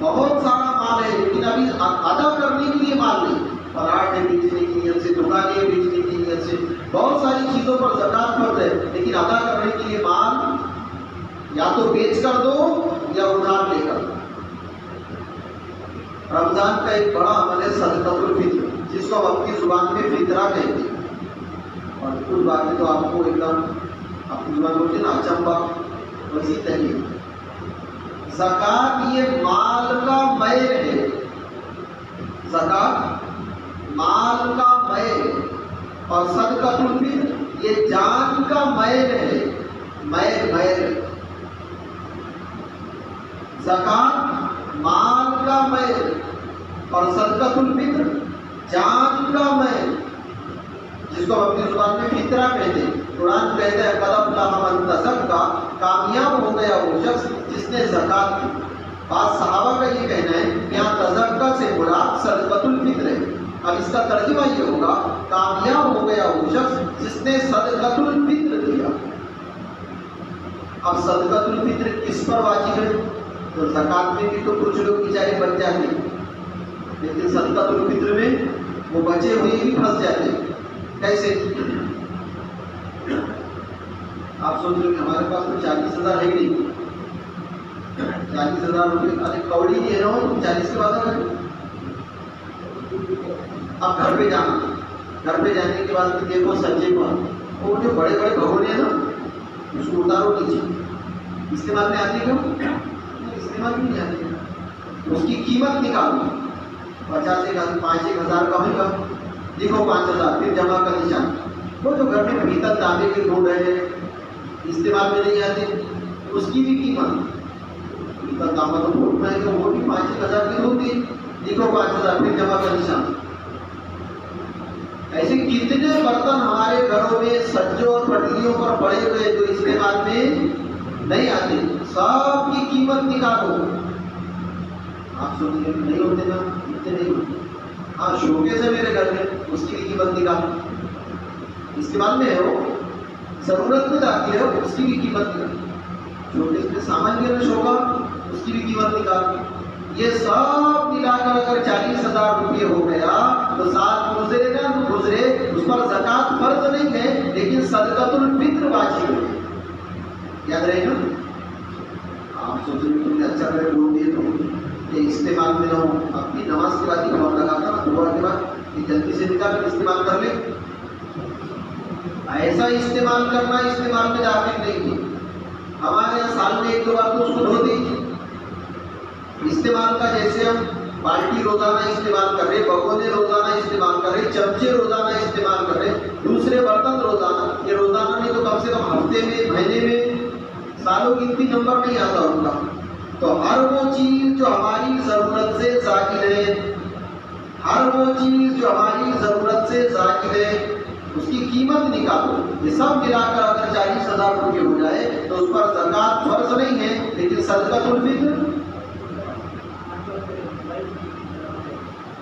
بہت سارا مال ہے لیکن ابھی ادا کرنے کے لیے مال نہیں، پلاٹ بیچنے کی نیت سے، دکانیں بیچنے کی نیت سے، بہت ساری چیزوں پر زکوٰۃ فرض ہے لیکن ادا کرنے کے لیے مال یا تو بیچ کر دو یا ادھار لے کر دو۔ رمضان کا ایک بڑا عمل ہے صدقۃ الفطر، جس کو ہم اپنی زبان میں فطرہ کہتے ہیں، اور کچھ باتیں تو آپ کو ایک دم اپنی زبان بولتے ہیں نا اچمبا ویسی تحریر۔ زکوٰۃ یہ مال کا میر ہے، زکوٰۃ مال کا میر، اور صدقۃ الفطر یہ جان کا میر ہے، میر زکوٰۃ مال کا میر اور صدقۃ الفطر جان کا میر، جس کو ہم اپنی زبان میں فطرہ کہتے ہیں۔ قرآن کہتا ہے قد افلح من تزکیٰ، کامیاب ہو گیا وہ شخص جس نے زکوٰۃ دی۔ بعض صحابہ کا یہ کہنا ہے یہاں تزکیٰ سے مراد صدقۃ الفطر ہے، اب اس کا ترجمہ یہ ہوگا کامیاب ہو گیا وہ شخص جس نے صدقۃ الفطر دیا۔ اب صدقۃ الفطر کس پر واجب ہے؟ تو زکوٰۃ میں بھی تو کچھ لوگ بیچارے بچ جاتے ہیں لیکن صدقۃ الفطر میں وہ بچے ہوئے بھی پھنس جاتے ہیں۔ کیسے؟ آپ سوچ رہے کہ ہمارے پاس تو 40,000 ہے نہیں، 40,000 روپئے، ارے کوڑی نہیں ہے نا، 40 کے بعد کریں۔ اب گھر پہ جانا، گھر پہ جانے کے بعد دیکھو سجے پر وہ جو بڑے بڑے بھگونے ہیں نا اس کو اتارو نیچے، استعمال میں آتی کیوں؟ استعمال بھی نہیں آتی، اس کی قیمت نکالو، 5,000 کا ہوگا، دیکھو 5,000، پھر جمع کا نشان۔ وہ جو گھر میں پیتل تانبے کے گھوڑ ہے استعمال میں نہیں آتے، اس کی بھی قیمت، پیتل تانبا تو بہت مہنگا، وہ بھی 5,000 کی ہوتی ہے، دیکھو 5,000، پھر جمع کا نشان۔ ایسے کتنے برتن ہمارے گھروں میں سجوں اور پٹلیوں پر پڑے ہوئے جو استعمال میں نہیں آتے، سب کی قیمت نکالو۔ آپ سوچیں نہیں ہوتے نا، اتنے نہیں ہوتے، ہاں شوکیس ہے میرے گھر میں، اس کی بھی قیمت نکالو، استعمال میں ہے وہ، ضرورت میں آتی ہے اس کی بھی قیمت نکالو، شوکیس میں سامان کے میں شوکا، اس کی بھی قیمت نکالو۔ یہ سب ملا کر اگر 40,000 روپئے ہو گیا تو سال گزرے نہ گزرے اس پر زکوٰۃ فرض نہیں ہے، لیکن صدقۃ الفطر واجب ہے. یاد رہے گا. آپ سوچ رہے تم نے اچھا کرے بول دیے تو یہ استعمال میں نہ ہو. اپنی نماز کے بعد ہی کون لگاتا نا دعا کے بعد کہ جلدی سے نکال کر استعمال کر لیں. ایسا استعمال کرنا استعمال میں داخل نہیں ہے. ہمارے یہاں سال میں 1-2 بار تو اس کو دھو دیجیے. استعمال کا جیسے ہم بالٹی روزانہ استعمال کر رہے، بگونے روزانہ استعمال کر رہے، چمچے روزانہ استعمال کر رہے، دوسرے برتن روزانہ، یہ روزانہ نہیں تو کم سے کم ہفتے میں، مہینے میں، سالوں گنتی نمبر نہیں آتا ان کا. تو ہر وہ چیز جو ہماری ضرورت سے زائد ہے، ہر وہ چیز جو ہماری ضرورت سے زائد ہے اس کی قیمت نکالو. یہ سب ملا کر اگر 40,000 روپئے ہو جائے تو اس پر زکوٰۃ فرض نہیں ہے، لیکن صدقۃ الفطر.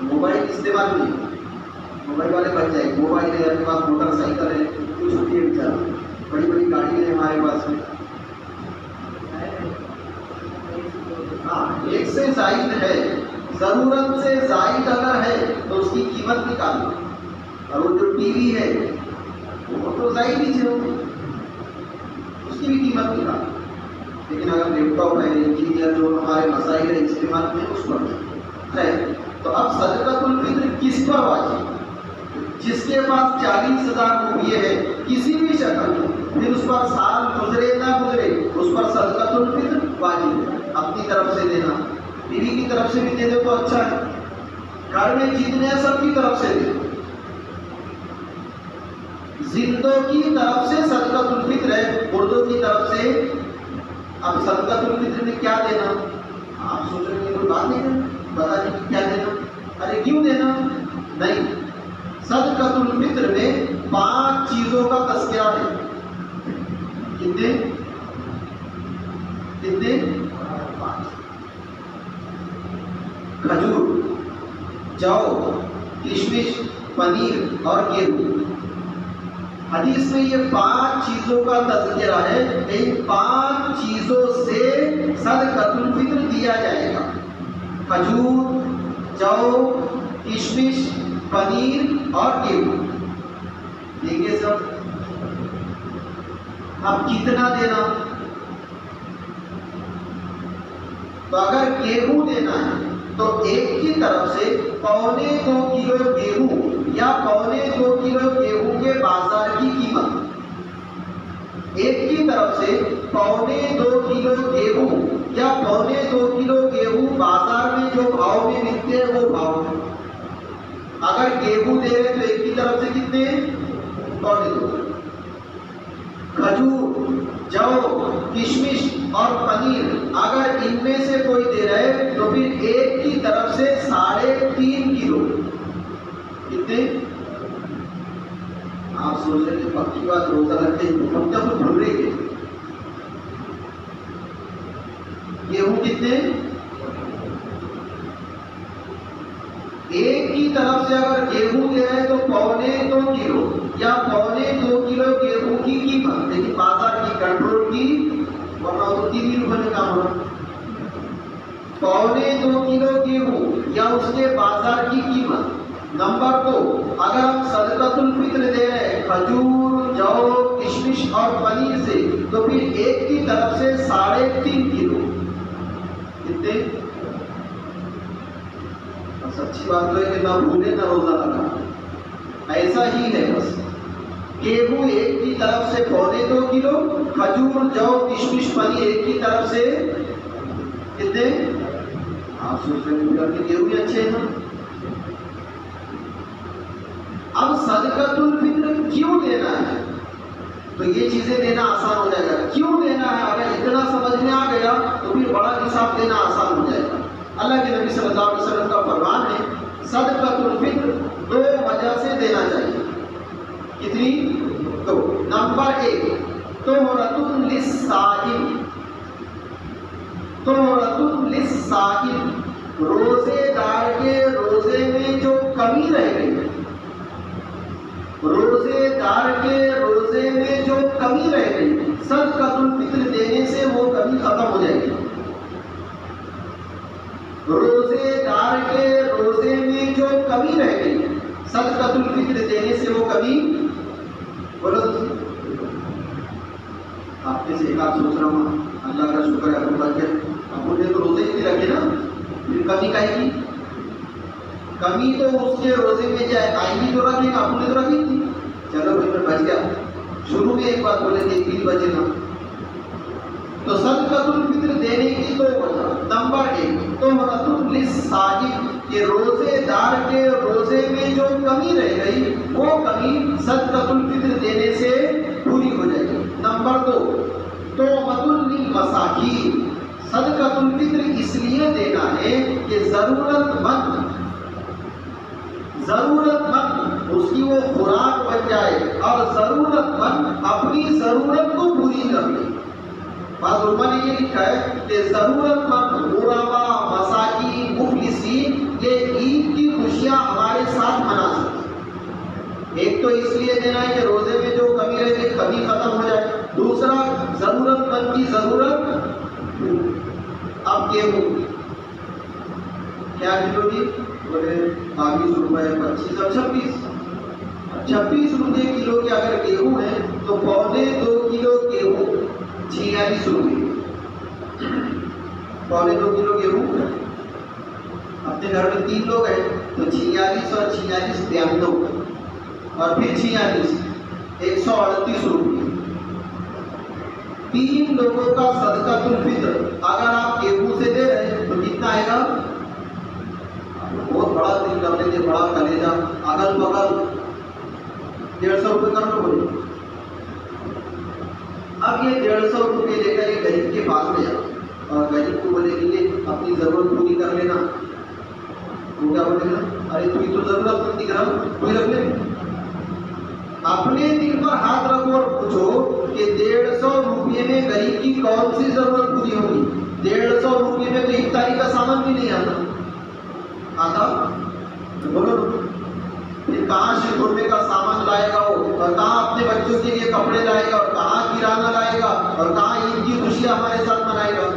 موبائل استعمال نہیں، موبائل والے بچ جائے. موبائل ہے، آپ کے پاس موٹر سائیکل ہے، کچھ ہوتی ہے بیچارہ، بڑی بڑی گاڑی ہے ہمارے پاس میں. ہاں، ایک سے زائد ہے، ضرورت سے زائد اگر ہے تو اس کی قیمت نکالو. اور وہ جو ٹی وی ہے وہ تو زائد ہی چیز ہوگی، اس کی بھی قیمت نکالو. لیکن اگر لیپ ٹاپ ہے، انجینئر جو ہمارے مسائل ہے استعمال میں اس پر ہے. تو اب صدقۃ الفطر کس پر واجب؟ جس کے پاس 40,000 روپئے ہے کسی بھی شکل میں، پھر اس پر سال گزرے نہ گزرے اس پر صدقۃ الفطر واجب ہے. اپنی طرف سے دینا، بیوی کی طرف سے بھی دے دو تو اچھا ہے، گھر میں جتنے ہیں سب کی طرف سے دے. زندوں کی طرف سے صدقۃ الفطر ہے، مردوں کی طرف سے. اب صدقۃ الفطر میں کیا دینا؟ آپ سوچ رہے ہیں کوئی بات نہیں ہے، بتا دیں کیا دینا. ارے کیوں دینا؟ نہیں، صدقۃ الفطر میں 5 چیزوں کا تذکرہ ہے. کتنے؟ 5. کھجور، جو، کشمش، پنیر اور گیہوں. حدیث میں یہ 5 چیزوں کا تذکرہ ہے. ان 5 چیزوں سے صدقۃ الفطر دیا جائے گا. کھجور، جو، کشمش، پنیر اور گیہوں. دیکھیے سب، اب کتنا دینا؟ تو اگر گیہوں دینا ہے تو ایک کی طرف سے 1.25 کلو گیہوں یا 1.25 کلو گیہوں کے بازار کی قیمت، ایک کی طرف سے 1.25 کلو گیہوں یا 1.25 کلو گیہوں بازار میں جو بھاؤ میں ملتے ہیں وہ بھاؤ میں. اگر گیہوں دے رہے تو ایک کی طرف سے کتنے؟ 1.25. کھجور، جو، کشمش اور پنیر اگر ان میں سے کوئی دے رہے تو پھر ایک کی طرف سے 3.5 کلو. کتنے؟ آپ سوچ رہے کہ پکی بات روزہ رکھتے ہیں ہم تک بھول رہے تھے. گیہوں کتنے؟ ایک کی طرف سے اگر گیہوں دے رہے تو 1.25 کلو یا 1.25 کلو گیہوں کی قیمت، لیکن بازار کی کنٹرول کی، ورنہ تو 3 روپے میں کام ہوگا. 1.25 کلو گیہوں یا اس کے بازار کی قیمت. نمبر 2، اگر ہم صدقۃ الفطر دے رہے ہیں کھجور، جو، کشمش اور پنیر سے تو پھر ایک کی طرف سے 3.5 کلو. کتنے؟ سچی بات تو ہے کہ نہ بھولے نہ روزہ لگا. ایسا ہی ہے بس. گیہوں ایک کی طرف سے 1.25 کلو، کھجور، جو، کشمش، پنیر ایک کی طرف سے کتنے؟ آپ سوچ رہے ہیں کہ گیہوں بھی اچھے ہیں نا. اب صدقۃ الفطر کیوں دینا ہے؟ تو یہ چیزیں دینا آسان ہو جائے گا. کیوں دینا ہے اگر اتنا سمجھ میں آ گیا تو پھر بڑا حساب دینا آسان ہو جائے گا. اللہ کے نبی صلی اللہ علیہ وسلم کا فرمان ہے صدقۃ الفطر 2 وجہ سے دینا چاہیے. کتنی؟ 2. نمبر 1، طہرۃ للصائم. طہرۃ للصائم، روزے دار کے روزے میں جو کمی رہ گئی، روزے دار کے روزے میں جو کمی رہ گئی صدقۃ الفطر دینے سے وہ کمی ختم ہو جائے گی. روزے دار کے روزے میں جو کمی رہ گئی صدقۃ الفطر دینے سے وہ کمی بولو آپ میں سے ایک آپ سوچ رہا ہوں اللہ کا شکر ہے اپنے بچ گئے اپنے تو روزے ہی نہیں رکھے نا پھر کمی کا ہی کمی تو اس کے روزے میں جائے آئی بھی تو رکھے گا اپنے تو رکھی تھی چلو بھائی میں بچ گیا شروع میں ایک بات بولے کہ دل بچے نا تو صدقۃ الفطر دینے کی تو وجہ نمبر 1 تو للصائم کہ روزے دار کے روزے میں جو کمی رہ گئی وہ کمی صدقۃ الفطر دینے سے پوری ہو جائے گی نمبر 2 تحفۃ للمساکین صدقۃ الفطر اس لیے دینا ہے کہ ضرورت مند اس کی وہ خوراک بن جائے اور ضرورت مند اپنی ضرورت کو پوری کر لے بعض علماء نے یہ لکھا ہے کہ ضرورت مند غربا مساکین مفلسین یہ عید کی خوشیاں ہمارے ساتھ منا سکتے ایک تو اس لیے دینا ہے کہ روزے میں جو کمی رہے گی کمی ختم ہو جائے دوسرا ضرورت مند کی ضرورت اب گیہوں کیا کلو کی بولے 22 روپے 25 اور 26 روپے کلو کے اگر گیہوں ہے تو 2.25 کلو گیہوں 46 روپے 2.25 کلو گیہوں اپنے گھر میں 3 لوگ ہیں تو 46 اور 46 92 اور پھر 46 138 روپے 3 لوگوں کا صدقۃ الفطر اگر آپ گیہوں سے دے رہے ہیں تو کتنا آئے گا بہت بڑا دل کر لیں گے بڑا کلیجا اگل بغل 150 روپے کر لو بولے اب یہ 150 روپے لے کر یہ غریب کے پاس میں جاؤ اور غریب کو بولے کہ اپنی ضرورت پوری کر لینا وہ کیا بولے گا ارے تو ضرورت مند دکھ رہا کوئی رکھ لے اپنے دل پر ہاتھ رکھو اور پوچھو کہ 150 روپے میں غریب کی کون سی ضرورت پوری ہوگی 150 روپے میں تو افطاری کا سامان بھی نہیں آتا بولو پھر کہاں 100 روپے کا سامان لائے گا وہ اور کہاں اپنے بچوں کے لیے کپڑے لائے گا اور کہاں کرانہ لائے گا اور کہاں عید کی خوشیاں ہمارے ساتھ منائے گا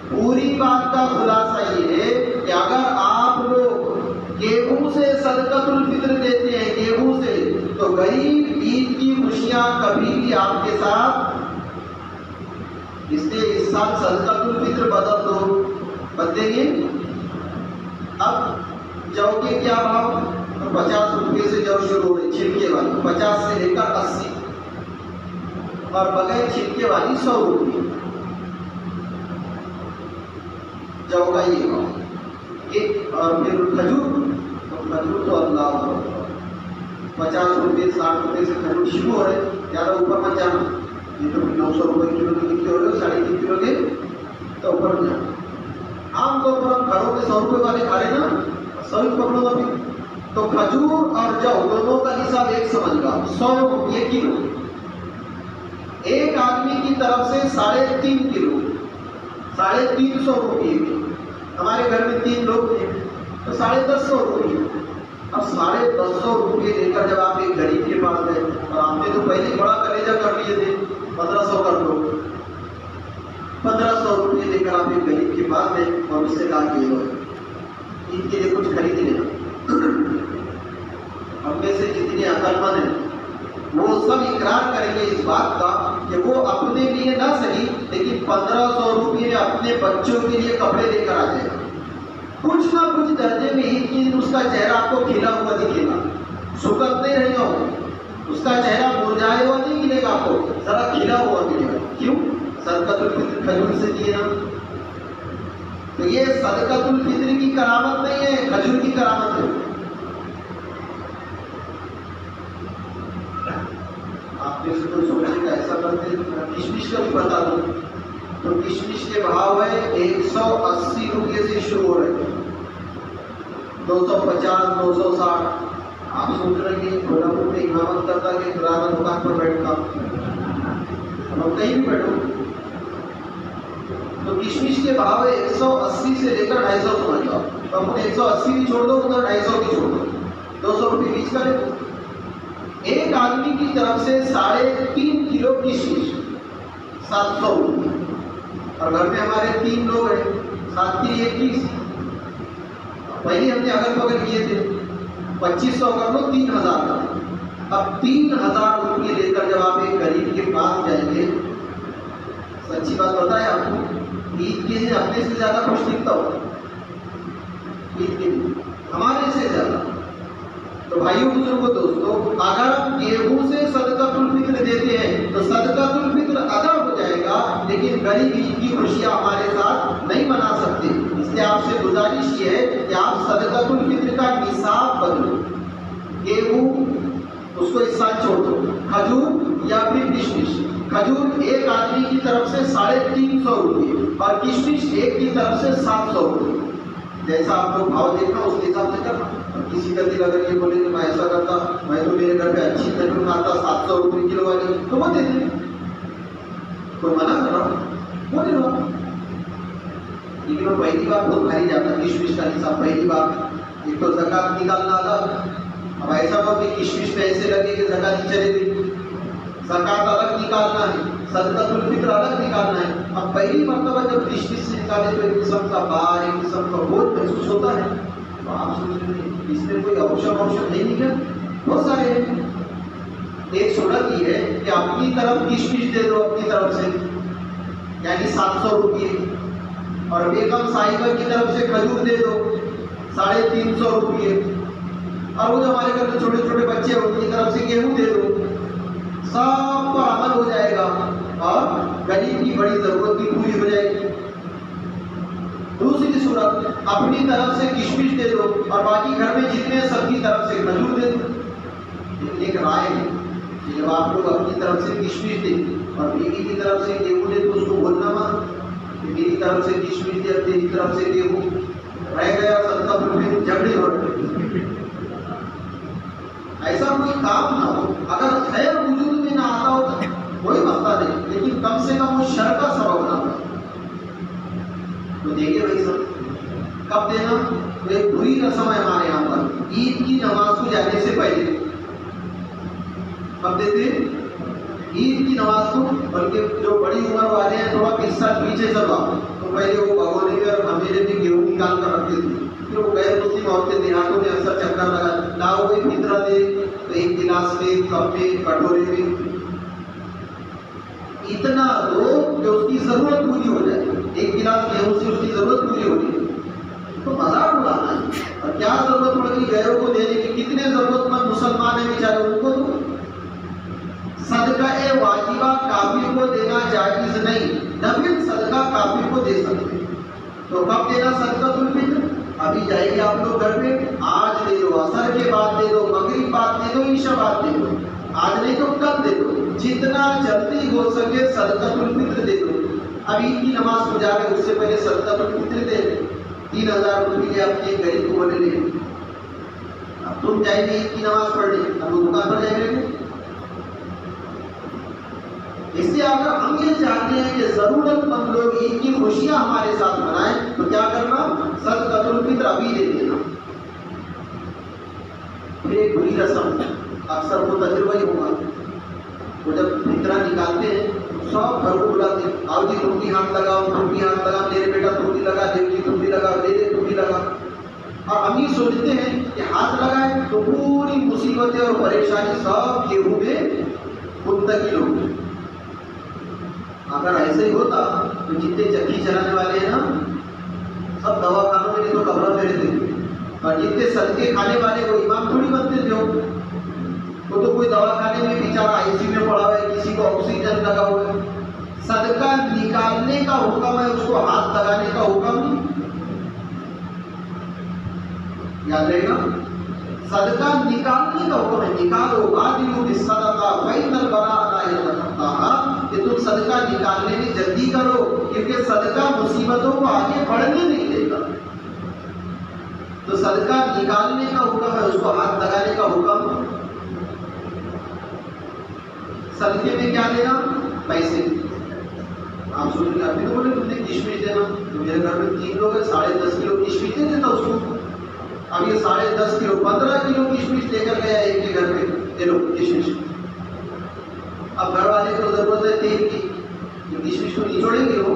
پوری بات کا خلاصہ یہ ہے کہ اگر آپ لوگ گیہوں سے صدقۃ الفطر دیتے ہیں گیہوں سے تو غریب عید کی خوشیاں کبھی بھی آپ کے ساتھ اس لیے اس سال صدقۃ الفطر بدل دو بدلیں گے اب جو کے کیا بھاؤ 50 روپے سے جو شروع ہو رہی چھلکے والی 50 سے لے کر 80 اور بغیر چھلکے والی 100 روپے جو کا یہ بھاؤ اور پھر کھجور تو اللہ 50 روپے 60 روپے سے کھجور شروع ہو رہے زیادہ اوپر مت جانا یہ تو 900 روپے کلو کے کتنے ہو رہے 3.5 کلو کے تو اوپر جانا عام طور پر ہم گھروں میں 100 روپے والے کھا رہے نا 100 پکڑو گا تو کھجور اور جو دونوں کا حساب ایک سمجھ گا 100 روپے کلو ایک آدمی کی طرف سے 3.5 کلو 350 روپے ہمارے گھر میں 3 لوگ ہیں تو 150 روپے اب 150 روپے لے کر جب آپ ایک غریب کے پاس گئے اور آپ نے تو پہلے بڑا کلیجہ کر لیے تھے 1500 کر لو 1500 روپے لے کر آپ ایک غریب کے پاس گئے اور اس سے کہا کہ عید کے لیے کچھ خرید لینا ہم میں سے جتنے عقل مند ہیں وہ سب اقرار کریں گے اس بات کا کہ وہ اپنے لیے نہ صحیح لیکن 1500 روپے میں اپنے بچوں کے لیے کپڑے لے کر آ جائے گا کچھ نہ کچھ درجے میں عید کے دن اس کا چہرہ آپ کو کھلا ہوا دکھے گا سکت نہیں رہے گا اس کا چہرہ مرجھایا ہوا نہیں ملے گا آپ کو ذرا کھلا ہوا ملے گا کیوں صدقۃ الفطر کھجور سے دیے نا تو یہ صدقۃ الفطر کی کرامت نہیں ہے کھجور کی کرامت ہے آپ نے کوئی سوچے کہ ایسا کرتے کشمش کا بھی بتا دوں تو کشمش کے بھاؤ ہے 180 روپے سے شروع ہو رہے ہیں 250 260 آپ سوچ رہے ہیں تھوڑا بہت امامت کرتا کہ کرانا دکان پر بیٹھتا ہم کہیں بھی بیٹھو تو کشمش کے بھاؤ ہے 180 سے لے کر 250 سمجھ جاؤ تو ہم 180 بھی چھوڑ دو ادھر 250 بھی چھوڑ دو 200 روپے بیچ کرے ایک آدمی کی طرف سے 3.5 کلو کشمش 700 روپے اور گھر میں ہمارے 3 لوگ ہیں 7 کی 21 پہلے ہم نے اگر پکڑ کیے تھے 2500 کر لو 3000 کا، اب 3000 روپئے لے کر جب آپ ایک غریب کے پاس جائیں گے، سچی بات بتائیں آپ کو، عید کے دن اپنے سے زیادہ خوش دکھتا ہو، عید کے دن ہمارے سے زیادہ۔ تو بھائیوں بزرگوں دوستوں، اگر ہم گیہوں سے صدقۃ الفطر دیتے ہیں تو صدقۃ الفطر ادا ہو جائے گا، لیکن غریب عید کی خوشیاں ہمارے ساتھ نہیں منا سکتے۔ اس لیے آپ سے گزارش یہ ہے کہ آپ صدقۃ الفطر کا نصاب بدلو، گیہوں اس کو اس سال چھوڑ دو، کھجور یا پھر کشمش۔ کھجور ایک آدمی کی طرف سے 350 روپئے اور کشمش ایک کی طرف سے 700 روپئے، جیسا آپ کو بھاؤ دیکھنا اس کے حساب سے کرنا۔ کسی کا دل اگر یہ بولے کہ میں ایسا کرتا، میں تو میرے گھر پہ اچھی کھجور کھاتا 700 روپئے کلو والی، تو وہ دے دیں، کوئی منع کر رہا وہ دے دو۔ لیکن وہ پہلی بار بہت بھاری جاتا کشمش کا نصاب، پہلی بار ایک تو زکوٰۃ نکالنا تھا، اب ایسا ہو کہ کشمش پہ ایسے لگے کہ زکوٰۃ ہی چلے گئی، زکوٰۃ الگ نکالنا ہے، صدقۃ الفطر الگ نکالنا ہے۔ اب پہلی مرتبہ جب کشمش سے نکالے تو ایک قسم کا بار، ایک قسم کا بوجھ محسوس ہوتا ہے۔ تو آپ سوچ رہے ہیں اس میں کوئی آپشن نہیں نکلا، بہت سارے ہیں۔ ایک صورت یہ ہے کہ اپنی طرف کشمش دے دو اپنی طرف سے، یعنی 700 روپئے، اور بیگم صاحبہ کی طرف سے کھجور دے دو 350 روپئے، اور وہ جو ہمارے گھر میں چھوٹے چھوٹے بچے ہیں ان کی طرف سے گیہوں دے دو، سب پر عمل ہو جائے گا اور غریب کی بڑی ضرورت بھی پوری ہو جائے گی۔ دوسری صورت، اپنی طرف سے کشمش دے دو اور باقی گھر میں جتنے سب کی طرف سے کھجور دے دو۔ لیکن ایک رائے ہے کہ جب آپ لوگ اپنی طرف سے کشمش دیں اور بیوی کی طرف سے گیہوں دے تو اس کو بولنا مت کہ میری طرف سے کشمش دے تیری طرف سے گیہوں، رہ گیا صدقۃ الفطر، جھگڑے ہو رہے۔ ایسا کوئی کام نہ ہو، اگر خیر وجود میں نہ آتا ہو تو کوئی مسئلہ نہیں، لیکن کم سے کم وہ شر کا سبب نہ ہو تو دیکھیے بھائی سب کب دینا۔ تو ایک بری رسم ہے ہمارے یہاں پر، عید کی نماز کو جانے سے پہلے کب دیتے ہیں؟ عید کی نماز کو، بلکہ جو بڑی عمر والے ہیں تھوڑا 20 سال پیچھے چل رہا تو پہلے وہ بھگونے میں اور ہمیرے میں گیہوں نکال کر رکھتے تھے، پھر وہ غیر مسلم عورتیں دیہاتوں میں اکثر چکر لگا لاؤ کوئی فطرہ دے تو ایک گلاس میں، کپ میں، کٹورے میں اتنا دو کہ اس کی ضرورت پوری ہو جائے، ایک گلاس گیہوں سے اس کی ضرورت پوری ہو جائے، تو مذاق اڑانا ہے۔ اور کیا ضرورت پڑ گئی غیروں کو دینے کی؟ کتنے ضرورت مند مسلمان ہیں بیچارے، ان کو دو۔ صدقہ واجبہ کافر کو دینا جائز نہیں، نفل صدقہ کافر کو دے سکتے ہیں۔ تو کب دینا صدقۃ الفطر؟ ابھی جائے گے آپ لوگ گھر پہ، آج دے دو، عصر کے بعد دے دو، مغرب بعد دے دو، عشاء بعد دے دو، آج نہیں تو کل دے دو، جتنا جلدی ہو سکے صدقۃ الفطر دے دو۔ اب عید کی نماز کو جا کے اس سے پہلے صدقۃ الفطر دے دو، 3000 روپئے اپنے غریب کو بولے لے۔ اب تم جائیں گے عید کی نماز پڑھنے، اب وہ دکان پر جائیں گے۔ اس لیے اگر ہم یہ چاہتے ہیں کہ ضرورت مند لوگ عید کی خوشیاں ہمارے ساتھ منائیں تو کیا کرنا؟ صدقۃ الفطر ابھی دے دینا۔ پھر ایک بری رسم، اکثر وہ تجربہ ہی ہوگا، وہ جب فطرہ نکالتے ہیں سب گھر کو بلاتے ہیں، آؤ جی تم بھی ہاتھ لگاؤ، تم بھی ہاتھ لگاؤ، میرے بیٹا تم بھی لگا، دیو جی تم بھی لگا، دے دے تم بھی لگا۔ اور ہم یہ سوچتے ہیں کہ ہاتھ لگائے تو پوری مصیبتیں اور پریشانی سب گیہوں میں منتقل ہو گئی۔ اگر ایسے ہی ہوتا تو جتنے چکی چلانے والے ہیں نا سب دوا خانوں میں نہیں تو قبروں میں رہتے تھے، اور جتنے صدقے کھانے والے وہ امام تھوڑی بنتے تھے، وہ تو کوئی دوا خانے میں بیچارہ آئی سی میں پڑا ہوا ہے، کسی کو آکسیجن لگا ہوا ہے۔ صدقہ نکالنے کا حکم ہے، اس کو ہاتھ لگانے کا حکم نہیں۔ یاد رہے گا، صدقہ نکالنے کا حکم ہے، نکالو بادلو بالصدقہ فإن البلاء لا يتخطاها، کہ تم صدقہ نکالنے میں جلدی کرو کیونکہ صدقہ مصیبتوں کو آگے بڑھنے نہیں دے گا۔ تو صدقہ نکالنے کا حکم ہے، اس کو ہاتھ لگانے کا حکم۔ صدقے میں کیا دینا؟ پیسے۔ آپ سن رہے ابھی تو بولے تم نے کشمش دینا، تو میرے گھر میں 3 لوگ ہیں، 10.5 کلو کشمش دے دیتا اس کو۔ اب یہ 10.5 کلو 15 کلو کشمش لے کر گیا ایک کے گھر میں، یہ لو کشمش۔ اب گھر والے کو ضرورت ہے تیل کی، کشمش کو نچوڑیں گے وہ۔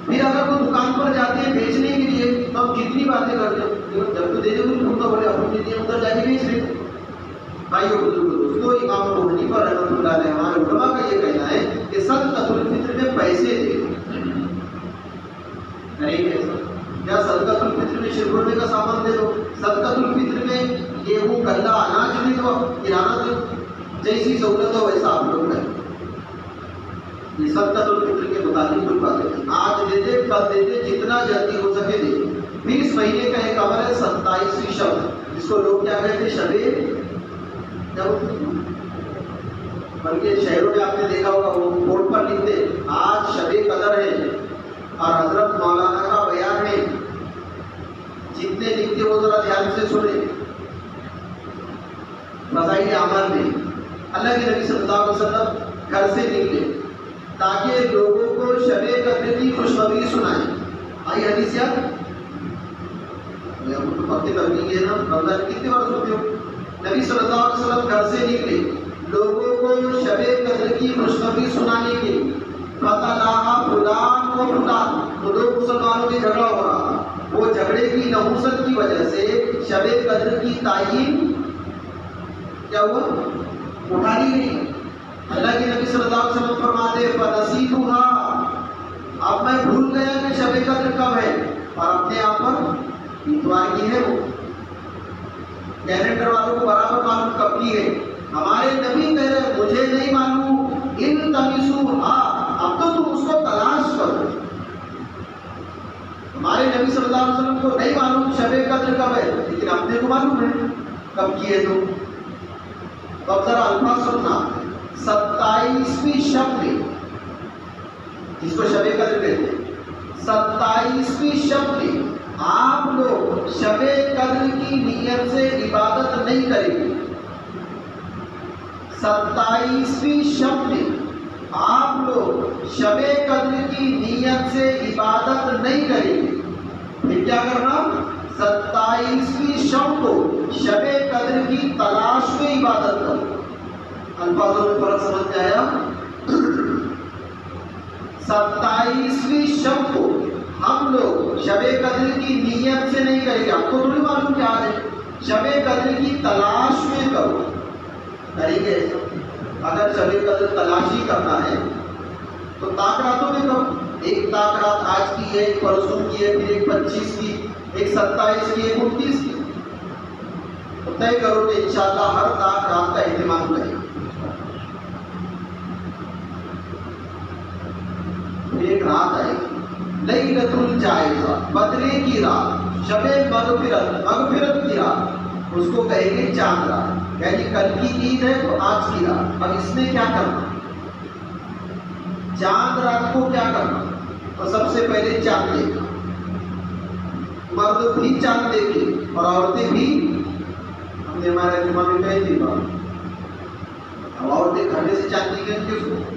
پھر اگر وہ دکان پر جاتے ہیں بیچنے کے لیے تو ہم جتنی باتیں کرتے ہیں جب تو دے دے تو بولے اپنی دنیا ادھر جا کے بیچ لیں. بھائیوں بزرگوں دوستوں، امام ابو حنیفہ رحمۃ اللہ علیہ ہمارے علماء کا یہ کہنا ہے کہ صدقۃ الفطر میں پیسے دے نہیں ہے. کیا صدقۃ الفطر میں شربرنے کا سامان دے دو؟ صدقۃ الفطر میں گیہوں غلہ اناج دے دو، کرانہ دے دو، جیسی سہولت ہو ویسا آپ لوگ کریں. یہ صدقۃ الفطر کے متعلق کوئی بات ہے. آج دے دے، کل دے دے، جتنا جلدی ہو سکے دے. پھر اس مہینے کا ایک عمل ہے 27ویں شب، جس کو لوگ کیا کہتے ہیں؟ شب. بلکہ شہروں میں آپ نے دیکھا ہوگا وہ بورڈ پر لکھتے آج شب قدر ہے اور حضرت مولانا کا بیان ہے. جتنے لکھتے وہ ذرا دھیان سے سنیں. فضائل اعمال میں اللہ کے نبی صلی اللہ علیہ وسلم گھر سے نکلے تاکہ لوگوں کو شب قدر کی خوشخبری سنائیں. آئی حدیث یاد؟ پکے تبلیغ ہے نا، رمضان کتنے بار سنتے ہو؟ نبی صلی اللہ علیہ وسلم گھر سے نکلے لوگوں کو شب قدر کی خوشخبری سنانے کے لیے. فتلاها فلان و فلان، تو دو مسلمانوں میں جھگڑا ہو رہا. وہ جھگڑے کی نحوست کی وجہ سے شب قدر کی تعین کیا ہوا؟ اٹھا لی گئی. اللہ کے نبی صلی اللہ علیہ وسلم فرماتے فنسیتها، اب میں بھول گیا کہ شب قدر کب ہے، اور اپنے آپ پر اتوار کی ہے. وہ کیلنڈر والوں کو برابر معلوم کب کی ہے. ہمارے نبی کہہ رہے مجھے نہیں معلوم، ان تمسوہا، اب تو تم اس کو تلاش کرو. ہمارے نبی صلی اللہ علیہ وسلم کو نہیں معلوم شب قدر کب ہے، لیکن اپنے کو معلوم ہے کب کی ہے. تو اب ذرا الفاظ سننا. 27ویں شب میں، جس کو شب قدر کہتے ہیں، 27ویں شب میں آپ لوگ شب قدر کی نیت سے عبادت نہیں کریں گے. 27ویں شب میں آپ لوگ شب قدر کی نیت سے عبادت نہیں کریں گے. پھر کیا کرنا؟ 27ویں شب کو شب قدر کی تلاش میں عبادت کرو. الفاظوں میں فرق سمجھ میں آیا؟ 27ویں شب کو ہم لوگ شب قدر کی نیت سے نہیں کریں گے. آپ کو تھوڑی معلوم کیا ہے؟ شب قدر کی تلاش میں کرو. کریں گے ایسا؟ اگر شب قدر تلاشی کرنا ہے تو تاک راتوں میں کرو. ایک تاک رات آج کی ہے، ایک پرسوں کی ہے، پھر ایک 25 کی، ایک 27 کی، ایک 29 کی. تو طے کرو کہ انشاءاللہ ہر تاک رات کا اہتمام کریں. ایک رات آئے لیلۃ الجائزہ، بدلے کی رات، شب مغفرت کی رات، اس کو کہیں گے چاند رات. یعنی کل کی عید ہے تو آج کی رات. اب اس میں کیا کرنا؟ چاند رات کو کیا کرنا؟ تو سب سے پہلے چاند دیکھنا. مرد بھی چاند دیکھے اور عورتیں بھی. ہم نے ہمارے جمعہ میں کہی تھی بات، اب عورتیں گھر سے چاند دیکھیں گے، اس کو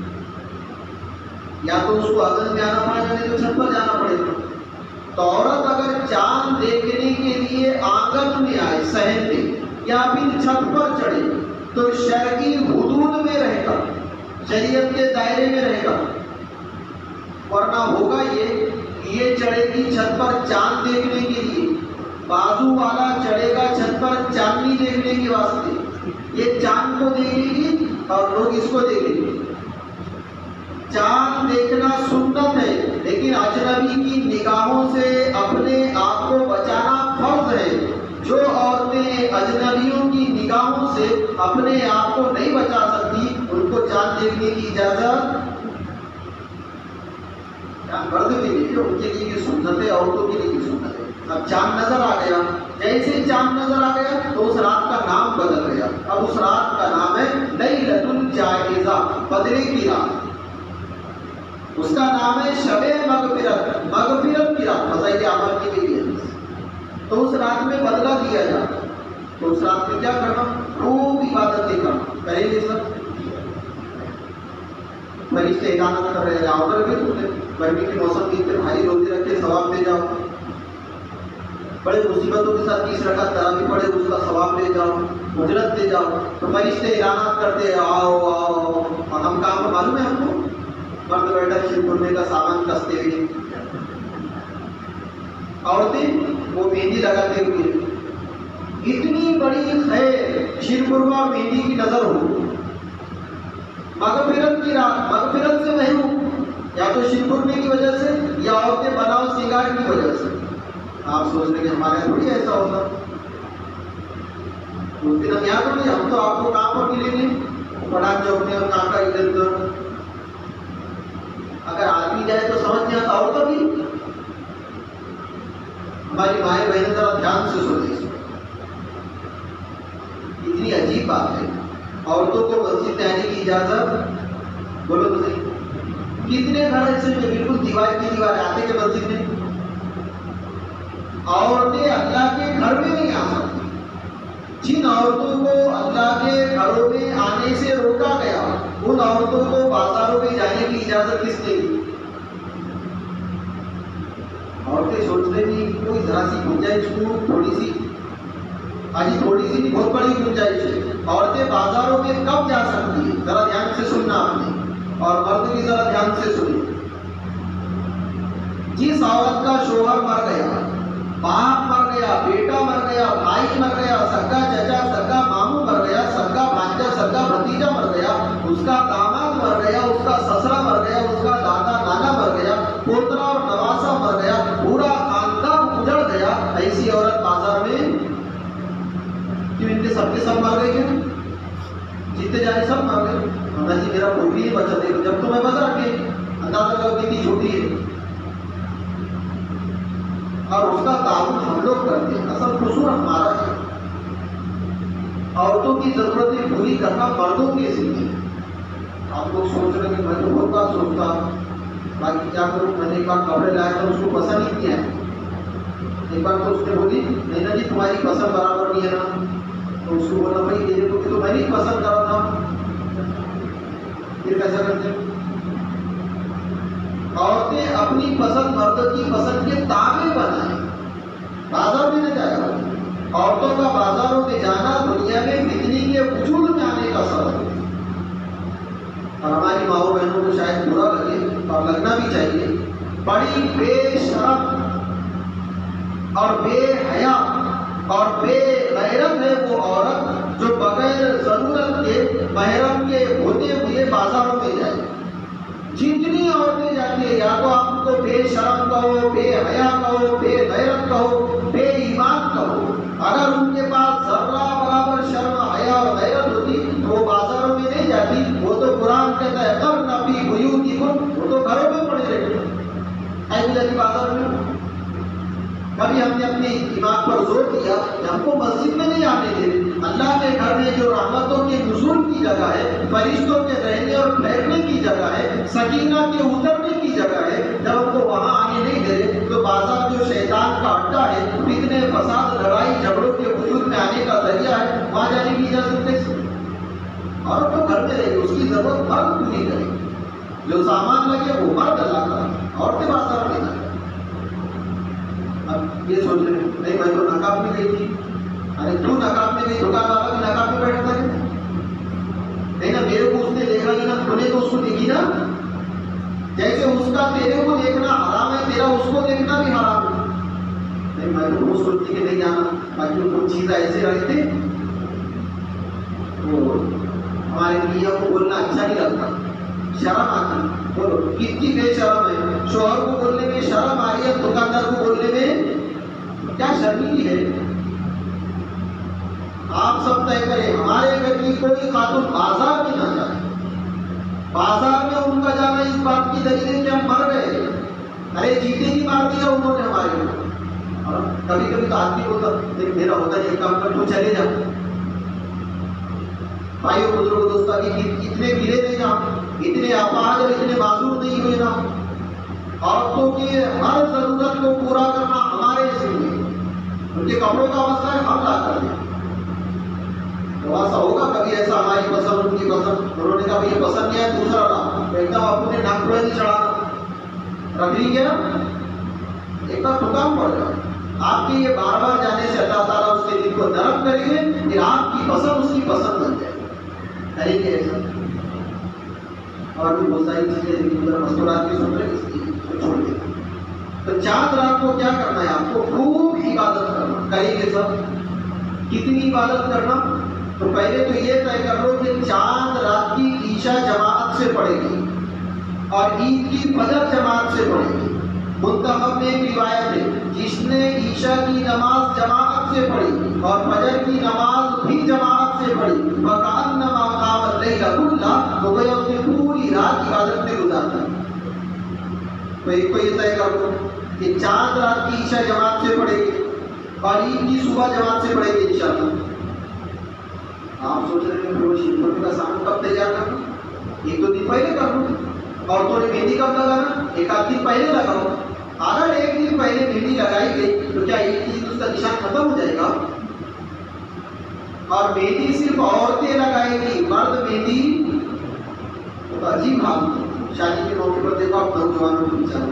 یا تو اس کو اذن میں آنا پڑے گا، نہیں تو چھت پر جانا پڑے گا. تو عورت اگر چاند دیکھنے کے لیے آنگن میں آئے، صحن میں یا پھر چھت پر چڑھے، تو شرعی حدود میں رہے گا، شریعت کے دائرے میں رہے گا. ورنہ ہوگا یہ چڑھے گی چھت پر چاند دیکھنے کے لیے، بازو والا چڑھے گا چھت پر چاندنی دیکھنے کے واسطے. یہ چاند کو دیکھے گی اور لوگ اس کو دیکھیں گے. چاند دیکھنا سنت ہے، لیکن اجنبی کی نگاہوں سے اپنے آپ کو بچانا فرض ہے. جو عورتیں اجنبیوں کی نگاہوں سے اپنے آپ کو نہیں بچا سکتی، ان کو چاند دیکھنے کی اجازت مرد کے لیے، ان کے لیے یہ سنت ہے، عورتوں کے لیے یہ سنت ہے. اب چاند نظر آ گیا، جیسے چاند نظر آ گیا تو اس رات کا نام بدل گیا. اب اس رات کا نام ہے لیلۃ الجائزہ، بدلے کی رات. اس کا نام ہے شب مغفرت، مغفرت کی رات. فضائل اعمال کی گئی ہے. تو اس رات میں بدلہ دیا جاتا. تو اس رات میں کیا کرنا؟ خوب عبادتیں کرنا. کریں گے سب؟ فرشتے اعلانات کر رہے ہیں، آرڈر بھی تم نے گرمی کے موسم میں اتنے بھاری روزے رکھے، ثواب لے جاؤ. بڑے مصیبتوں کے ساتھ 30 رکعت تراویح پڑھے، اس کا ثواب لے جاؤ، اجرت لے جاؤ. تو فرشتے اعلانات کرتے آؤ آؤ. اور ہم کام معلوم ہے ہم کو؟ مرد بیٹھا شیر کرنے کا سامان کستے ہوئے. عورتیں وہ مہندی لگاتے ہوئے اتنی بڑی خیر شیرپور اور مہندی کی نظر ہو، مغفرت کی رات، مغفرت سے محروم، یا تو شیرپور کی وجہ سے یا عورتیں بناؤ سنگار کی وجہ سے۔ آپ سوچ رہے کہ ہمارے یہاں تھوڑی ایسا ہوتا، اس دن ہم یہاں تھوڑی، ہم تو آپ کو کہاں پر ملیں گے؟ پڑھان چوک میں اور کہاں کا ادھر ادھر۔ اگر آدمی جائے تو سمجھ نہیں آتا، اور کبھی ہماری مائیں بہنیں ذرا دھیان سے سنیں، اتنی عجیب بات ہے۔ عورتوں کو مسجد میں آنے کی اجازت، بولو تو صحیح، کتنے گھر ایسے میں بالکل دیوار کی دیوار آتے کہ مسجد میں عورتیں اللہ کے گھر میں نہیں آ سکتی۔ جن عورتوں کو اللہ کے گھروں میں آنے سے روکا گیا، ان عورتوں کو بازاروں میں جانے کی اجازت کس نے دی؟ عورتیں سوچنے کی کوئی ذرا سی گنجائش کو، تھوڑی سی، آج تھوڑی سی نہیں بہت بڑی گنجائش ہے۔ عورتیں بازاروں میں کب جا سکتی ہیں؟ ذرا دھیان سے سننا آپ نے، اور مرد بھی ذرا دھیان سے سنیں۔ جس عورت کا شوہر مر گیا، باپ مر گیا، بیٹا مر گیا، بھائی مر گیا، سگا چچا، سگا ماموں مر گیا، سگا بھانجا، سگا بھتیجا مر گیا، اس کا داماد مر گیا، اس کا سسرا مر گیا، اس کا دادا نانا مر گیا، پوترا اور نواسا مر گیا، پورا خاندان اجڑ گیا، ایسی عورت بازار میں کیوں؟ ان کے سب مر گئے کیوں؟ جتنے جانے سب مر گئے۔ ہمیں جی میرا کوئی بھی نہیں بچا، دیکھو جب تمہیں بازار کے اندازہ کرو کتنی چھوٹی ہے، اور اس کا تعلق ہم لوگ کرتے ہیں۔ اصل قصور ہمارا ہے، عورتوں کی ضرورتیں پوری کرنا مردوں کے ذمہ ہے۔ آپ لوگ سوچ رہے کہ میں تو بہت بات سوچتا، باقی کیا کروں؟ میں نے ایک بار کپڑے لایا تھا، اس کو پسند نہیں کیا، ایک بار تو اس نے بولی نہیں نا جی تمہاری پسند برابر نہیں ہے نا، تو اس کو بولا بھائی میرے کو تو میں نہیں پسند کرا تھا، پھر کیسا کرتے ہیں؟ عورتیں اپنی پسند مرد کی پسند کے تابع بنائیں، بازار میں نہ جایا۔ عورتوں کا بازاروں میں جانا دنیا میں فتنی کے وجود میں آنے کا سبب ہے، اور ہماری ماؤں بہنوں کو شاید برا لگے اور لگنا بھی چاہیے، بڑی بے شرم اور بے حیا اور بے غیرت ہے وہ عورت جو بغیر ضرورت کے محرم کے ہوتے ہوئے بازاروں میں جائے۔ جتنی عورتیں جاتی ہیں، یا تو آپ ان کو بے شرم کہو، بے حیا کہو، بے غیرت کہو، بے ایمان کہو، اگر ان کے پاس ذرہ برابر شرم، حیا اور غیرت ہوتی تو وہ بازاروں میں نہیں جاتی۔ وہ تو قرآن کہتا ہے قرن فی بیوتکن، وہ تو گھروں میں پڑے رہتے ہیں، ایسے جاتی بازار میں۔ کبھی ہم نے اپنے دماغ پر زور دیا کہ ہم کو مسجد میں نہیں آنے دے، اللہ کے گھر میں جو رحمتوں کے نزول کی جگہ ہے، فرشتوں کے رہنے اور ٹھہرنے کی جگہ ہے، سکینہ کے اترنے کی جگہ ہے، جب ہم کو وہاں آنے نہیں دے تو بازار جو شیطان کا اڈا ہے، فتنے فساد لڑائی جھگڑوں کے وجود میں آنے کا ذریعہ ہے، وہاں جانے کی اجازت کیسے؟ اور تو گھر میں رہے گی، اس کی ضرورت مرد پوری کرے، جو سامان لگے وہ مرد اللہ کا، عورتیں بازار میں جائیں۔ اب یہ سوچ رہے نہیں میں تو نقاب میں گئی تھی، ارے تو نقاب میں گئی، دکان والا بھی نقاب میں بیٹھتا ہے نہیں نا، میرے کو اس نے دیکھا ہی نا، تو نے تو اس کو دیکھی نا، جیسے اس کا تیرے کو دیکھنا حرام ہے، تیرا اس کو دیکھنا بھی حرام ہے۔ نہیں میں تو وہ سوچتی کہ نہیں جانا، باقی کچھ چیزیں ایسے رکھتے تو ہمارے میاں کو بولنا اچھا نہیں لگتا، شرم آتی، بولو کتنی بے شرم ہے، شوہر کو بولنے میں شرم آ رہی ہے، دکاندار کو بولنے میں کیا شرمندگی ہے؟ آپ سب طے کریں، ہمارے گھر کی کوئی خاتون بازار میں نہ جائے، بازار میں ان کا جانا اس بات کی دلیل ہے کہ ہم مر گئے، ارے جیتے ہی مار دیا انہوں نے ہمارے کو۔ اور کبھی کبھی تو آدمی بولتا لیکن میرا ہوتا ہے یہ کام کر تو چلے جا، بھائیوں بزرگوں دوستوں کی اتنے گرے نہیں نا، اتنے اپاہج اور اتنے معذور نہیں ہوئے نا، عورتوں کی ہر ضرورت کو پورا کرنا ہمارے ذمہ ہے، ان کے کپڑوں کا مسئلہ ہے ہم لا کر دیں، تو ایسا ہوگا کبھی ایسا ہماری پسند ان کی پسند، انہوں نے کہا یہ پسند نہیں ہے دوسرا لا، ایک دم آپ نے ناک پڑے نہیں چڑھانا، رکھ لیجیے نا، ایک بار ٹھکام پڑ جائے، آپ کے یہ بار بار جانے سے اللہ تعالیٰ اس کے دل کو نرم کریں گے، پھر آپ کی پسند اس کی پسند بن جائے گی، کریں گے ایسا۔ اور بھی بہت ساری چیزیں مستورات کی سن رہے اس لیے چھوڑ دیں۔ تو چاند رات کو کیا کرنا ہے آپ کو؟ خوب عبادت کرنا. کریں گے سب؟ کتنی عبادت کرنا؟ تو پہلے تو یہ طے کر لو کہ چاند رات کی عشاء جماعت سے پڑھے گی اور عید کی فجر جماعت سے پڑھے گی. منتخب میں ایک روایت ہے جس نے عشاء کی نماز جماعت سے پڑھی اور فجر کی نماز بھی جماعت سے پڑھی فَكَأَنَّمَا قَامَ اللَّيْلَ كُلَّهُ تو گویا اس نے پوری رات عبادت میں گزار دی. تو ایک کو یہ طے کر دو کہ چاند رات کی عشاء جماعت سے پڑھے گی اور عید کی صبح جماعت سے پڑھے گی انشاءاللہ. آپ سوچ رہے ہیں وہ شیخوں کا سامان کب تیار کرنا؟ ایک دو دن پہلے کر لو. عورتوں نے مہندی کب لگانا؟ ایک آدھ دن پہلے لگاؤ. اگر ایک دن پہلے مہندی لگائی گئی تو کیا ایک دن اس کا نشان ختم ہو جائے گا؟ اور مہندی صرف عورتیں لگائے گی، مرد مہندی عجیب حال. شادی کے موقع پر دیکھو آپ نوجوانوں کو بچارے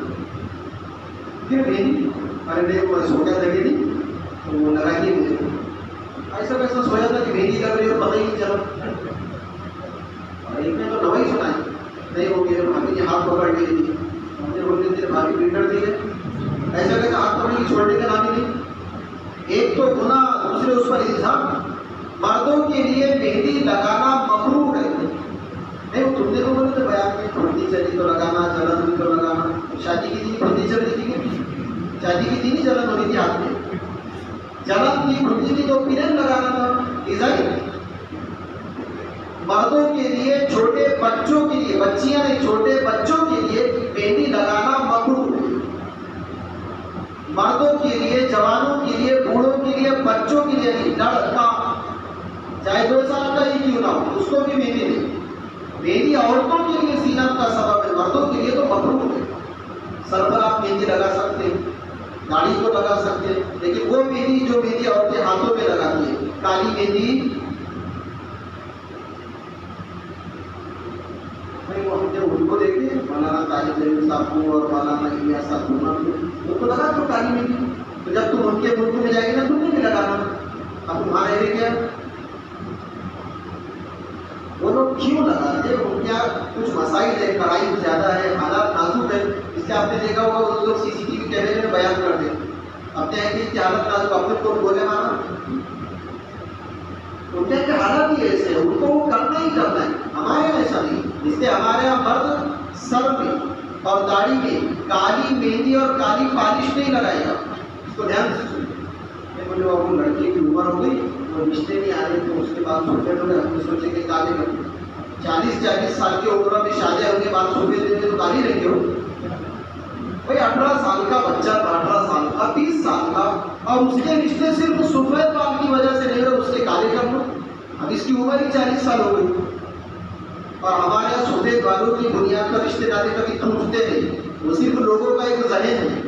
پھر مہندی ارے نہیں سوچا تھا کہ نہیں تو وہ لگائیں گے مجھے ایسا ویسا سویا تھا کہ مہندی لگ رہی ہے اور پتہ ہی نہیں چلا. اور ایک نے تو نوائی سنائی نہیں ہو گیا بھابھی نے ہاتھ پکڑ کے دی مجھے بولتے تھے بھابھی پرنٹر دی ہے ایسا کیسے ہاتھ پکڑ کے چھوڑنے کا نام ہی نہیں. ایک تو گناہ دوسرے اس پر الزام. مردوں کے لیے مہندی لگانا مکروہ ہے. نہیں تم نے تو بولے تھے بیان میں پھنڈی چلی تو لگانا، جلن ہوئی تو لگانا. شادی کی دن پھنڈی چل رہی تھی کہ شادی کی دن ہی جلن ہو رہی تھی ہاتھ میں. جلن تھی پھنڈی تھی تو پینن لگانا تھا. ڈیزائن مردوں کے لیے چھوٹے بچوں کے لیے، بچیاں نہیں چھوٹے بچوں کے لیے مہندی لگانا مکروہ ہے. مردوں کے لیے، جوانوں کے لیے، بوڑھوں کے لیے، بچوں کے لیے نہیں. لڑکا چاہے 2 سال کا ہی کیوں نہ ہو اس کو بھی مہندی نہیں. مہندی عورتوں کے لیے زینت کا سبب ہے، مردوں کے لیے تو مکروہ ہے. سر پر آپ مہندی لگا سکتے ہیں، داڑھی کو لگا سکتے ہیں، لیکن وہ مہندی جو مہندی عورتیں ہاتھوں میں لگاتی ہیں، کالی مہندی وہ ہم جب ان کو دیکھتے ہیں مولانا طالب علم صاحب کو اور مولانا الیاس صاحب کو ان کو لگا تو کالی مہندی. تو جب تم ان کے ملک میں جائے گے نا تم نے بھی لگانا. اب تمہارے لیے کیا وہ لوگ کیوں لگاتے ہیں؟ ان کے کچھ مسائل ہے، کرائم زیادہ ہے، حالات نازک ہے. اس سے آپ نے دیکھا ہوگا وہ لوگ سی سی ٹی وی کیمرے میں بیان کرتے ہیں اپنے ہیں کہ حالت نازک اپنے کو بولے مانا ان کے حالات ہی ایسے ہیں، ان کو وہ کرنا ہی کرنا ہے. ہمارے یہاں ایسا نہیں. اس لیے ہمارے یہاں مرد سر میں اور داڑھی میں کالی مہندی اور کالی پالش نہیں لگائے گا. اس کو دھیان سے سنیں. بولے وہ لڑکی کی عمر ہو گئی اور رشتے نہیں آ رہے تو اس کے بعد سوچے تو ہم سوچے کہ کالے کرتے 40 سال کی عمر میں شادی ہونے کے بعد سوچے دیں گے تو کالی رہیں گے. بھائی 18 سال کا بچہ تھا، 18 سال کا، 20 سال کا، اور اس کے رشتے صرف سفید بال کی وجہ سے نہیں رہے اس کے کالے کر لو. اب اس کی عمر ہی 40 سال ہو گئی اور ہمارے یہاں سفید بالوں کی بنیاد پر رشتے داری کبھی ٹوٹتے نہیں. وہ صرف لوگوں کا ایک ذہن ہے.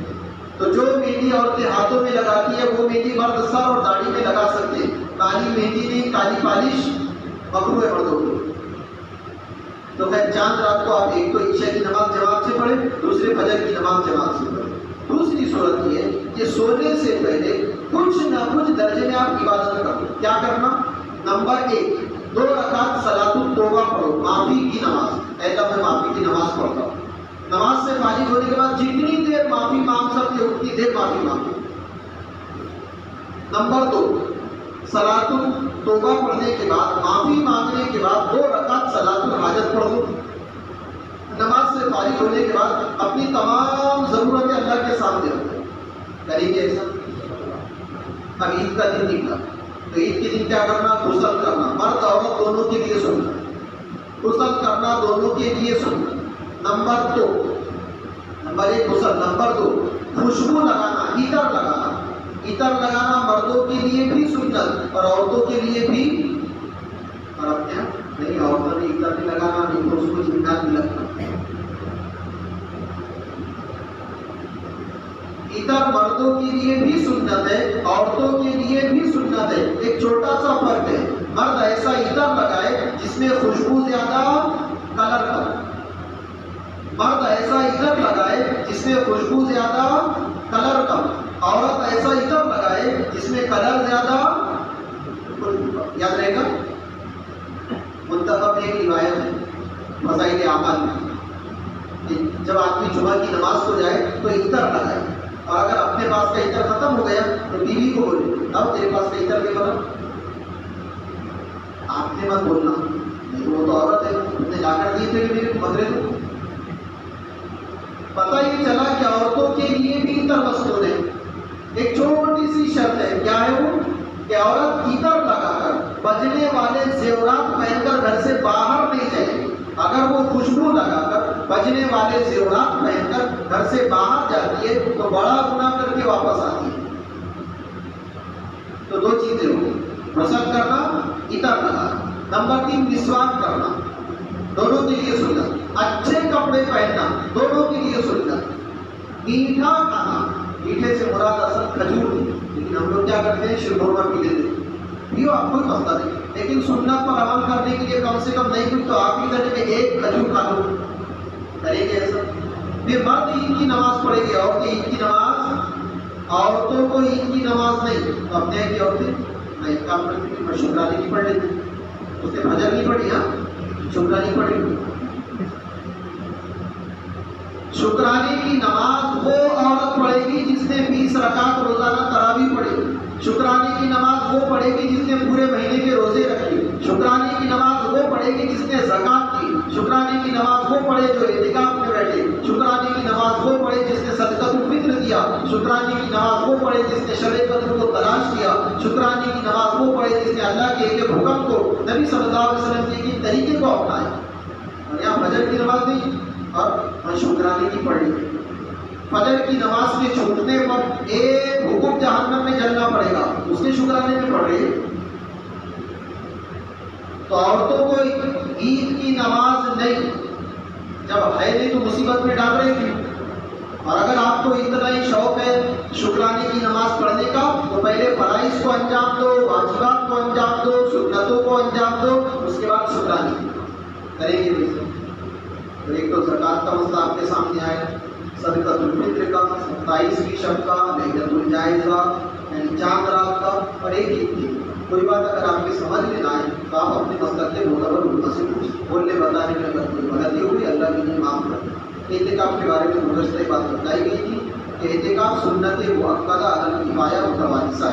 تو جو مہندی عورتیں ہاتھوں میں لگاتی ہے وہ مہندی مرد سر اور داڑھی میں لگا سکتے ہیں. کالی مہندی نہیں، کالی پالش مکروہ ہے مردوں کو. تو خیر چاند رات کو آپ ایک تو عشاء کی نماز جماعت سے پڑھیں، دوسرے فجر کی نماز جماعت سے پڑھیں. دوسری صورت یہ ہے کہ سونے سے پہلے کچھ نہ کچھ درجے میں آپ عبادت کرو. کیا کرنا؟ نمبر 1 2 رکعت صلاۃ التوبہ پڑھو، معافی کی نماز. اے اللہ میں معافی کی نماز پڑھتا ہوں. نماز سے فارغ ہونے کے بعد جتنی دیر معافی مانگ سکتے اتنی دیر معافی مانگو. نمبر 2 صلاۃ التوبہ پڑھنے کے بعد، معافی مانگنے کے بعد 2 رکعت صلاۃ الحاجت پڑھ دو. نماز سے فارغ ہونے کے بعد اپنی تمام ضرورتیں اللہ کے سامنے رکھو. کریں گے ایسا؟ اب عید کا دن نکلا تو عید کے دن کیا کرنا؟ غسل کرنا. مرد عورت دونوں کے لیے سننا. غسل کرنا دونوں کے لیے سننا. نمبر 2 نمبر 1 غسل. نمبر 2 خوشبو لگانا، عطر لگانا. عطر لگانا مردوں کے لیے بھی سنت اور عورتوں کے لیے بھی. اور اب کیا نہیں عورتوں نے عطر بھی لگانا نہیں تو اس کو جھنڈا بھی لگنا. عطر مردوں کے لیے بھی سنت ہے، عورتوں کے لیے بھی سنت ہے. ایک چھوٹا سا فرق ہے. مرد ایسا عطر لگائے جس میں خوشبو زیادہ، کلر کم. مرد ایسا عطر لگائے جس میں خوشبو زیادہ، کلر کم. عورت ایسا عطر لگائے جس میں کلر زیادہ، یاد رہے گا. منتخب ایک روایت ہے فضائل اعمال میں. کہ جب آدمی جمعہ کی نماز کو جائے تو عطر لگائے، اور اگر اپنے پاس کا عطر ختم ہو گیا تو بیوی کو بولے اب تیرے پاس کا عطر لے بنا، آپ نے مت بولنا، نہیں تو وہ تو عورت ہے، اس نے لا کر دیے تھے کہ میرے مدرے کو پتہ ہی چلا کہ عورتوں کے لیے بھی عطر مصنون ہے۔ ایک چھوٹی سی شرط ہے، کیا ہے وہ؟ کہ عورت عطر لگا کر بجنے والے زیورات پہن کر گھر سے باہر نہیں جائے گی۔ اگر وہ خوشبو لگا کر بجنے والے زیورات پہن کر گھر سے باہر جاتی ہے تو بڑا گناہ کر کے واپس آتی ہے۔ تو دو چیزیں ہوگی، غسل کرنا، عطر لگانا۔ نمبر 3 مسواک کرنا، دونوں کے لیے سنت۔ اچھے کپڑے پہننا، دونوں کے لیے سنت۔ میٹھا کھانا، میٹھے سے مراد اصل کھجور ہے، لیکن ہم لوگ کیا کرتے ہیں شربورما پی لیتے ہیں، پیو آپ کوئی مسئلہ نہیں، لیکن سنت پر عمل کرنے کے لیے کم سے کم نہیں کچھ تو آپ ہی کرنے میں ایک کھجور کھا لو، کریں گے ایسا؟ پھر مرد عید کی نماز پڑھے گی، عورتیں عید کی نماز، عورتوں کو عید کی نماز نہیں، تو اپنے کی عورتیں میں ایک کام کرتی تھی، میں شکرانے کی پڑھ لیتی، اس نے فجر نہیں پڑھی، ہاں شکرانے پڑھی۔ شکرانے کی نماز وہ عورت پڑھے گی جس نے 20 رکعت روزانہ تراویح پڑھی۔ شکرانے کی نماز وہ پڑھے گی جس نے پورے مہینے کے روزے رکھے۔ شکرانے کی نماز وہ پڑھے گی جس نے زکات کی۔ شکرانے کی نماز وہ پڑھے جو اعتکاف میں بیٹھے۔ شکرانے کی نماز وہ پڑھے جس نے صدقۃ الفطر دیا۔ شکرانے کی نماز وہ پڑھے جس نے شب قدر کو تلاش کیا۔ شکرانے کی نماز وہ پڑھے جس نے اللہ کے ایک حکم کو، نبی صلی اللہ علیہ وسلم کے ایک طریقے کو اپنایا۔ اور یہاں فجر کی نماز نہیں، اور میں شکرانے کی پڑھی۔ فجر کی نماز کے چھوٹنے پر ایک حکم جہنم میں جلنا پڑے گا، اس کے شکرانے میں پڑھ رہی ہے۔ تو عورتوں کو عید کی نماز نہیں، جب ہے نہیں تو مصیبت میں ڈال رہی تھی۔ اور اگر آپ کو اتنا ہی شوق ہے شکرانے کی نماز پڑھنے کا تو پہلے فرائض کو انجام دو، واجبات کو انجام دو، سنتوں کو انجام دو، اس کے بعد شکرانے کریں گے۔ تو ایک تو زکات کا مسئلہ آپ کے سامنے آیا، صدقۃ الفطر کا، 27ویں شب کا، لیلۃ الجائزہ یعنی چاند رات کا، اور ایک عید کی۔ کوئی بات اگر آپ کی سمجھ میں نہ آئے تو آپ اپنے مسلک کے معتبر علماء سے پوچھیں، بولنے بتانے میں اگر کوئی غلطی ہوگی اللہ کے لیے معاف کر دیں۔ اعتکاف کے بارے میں گزشتہ بات بتائی گئی تھی کہ اعتکاف سنت مؤکدہ علی الکفایہ متواتر ہے۔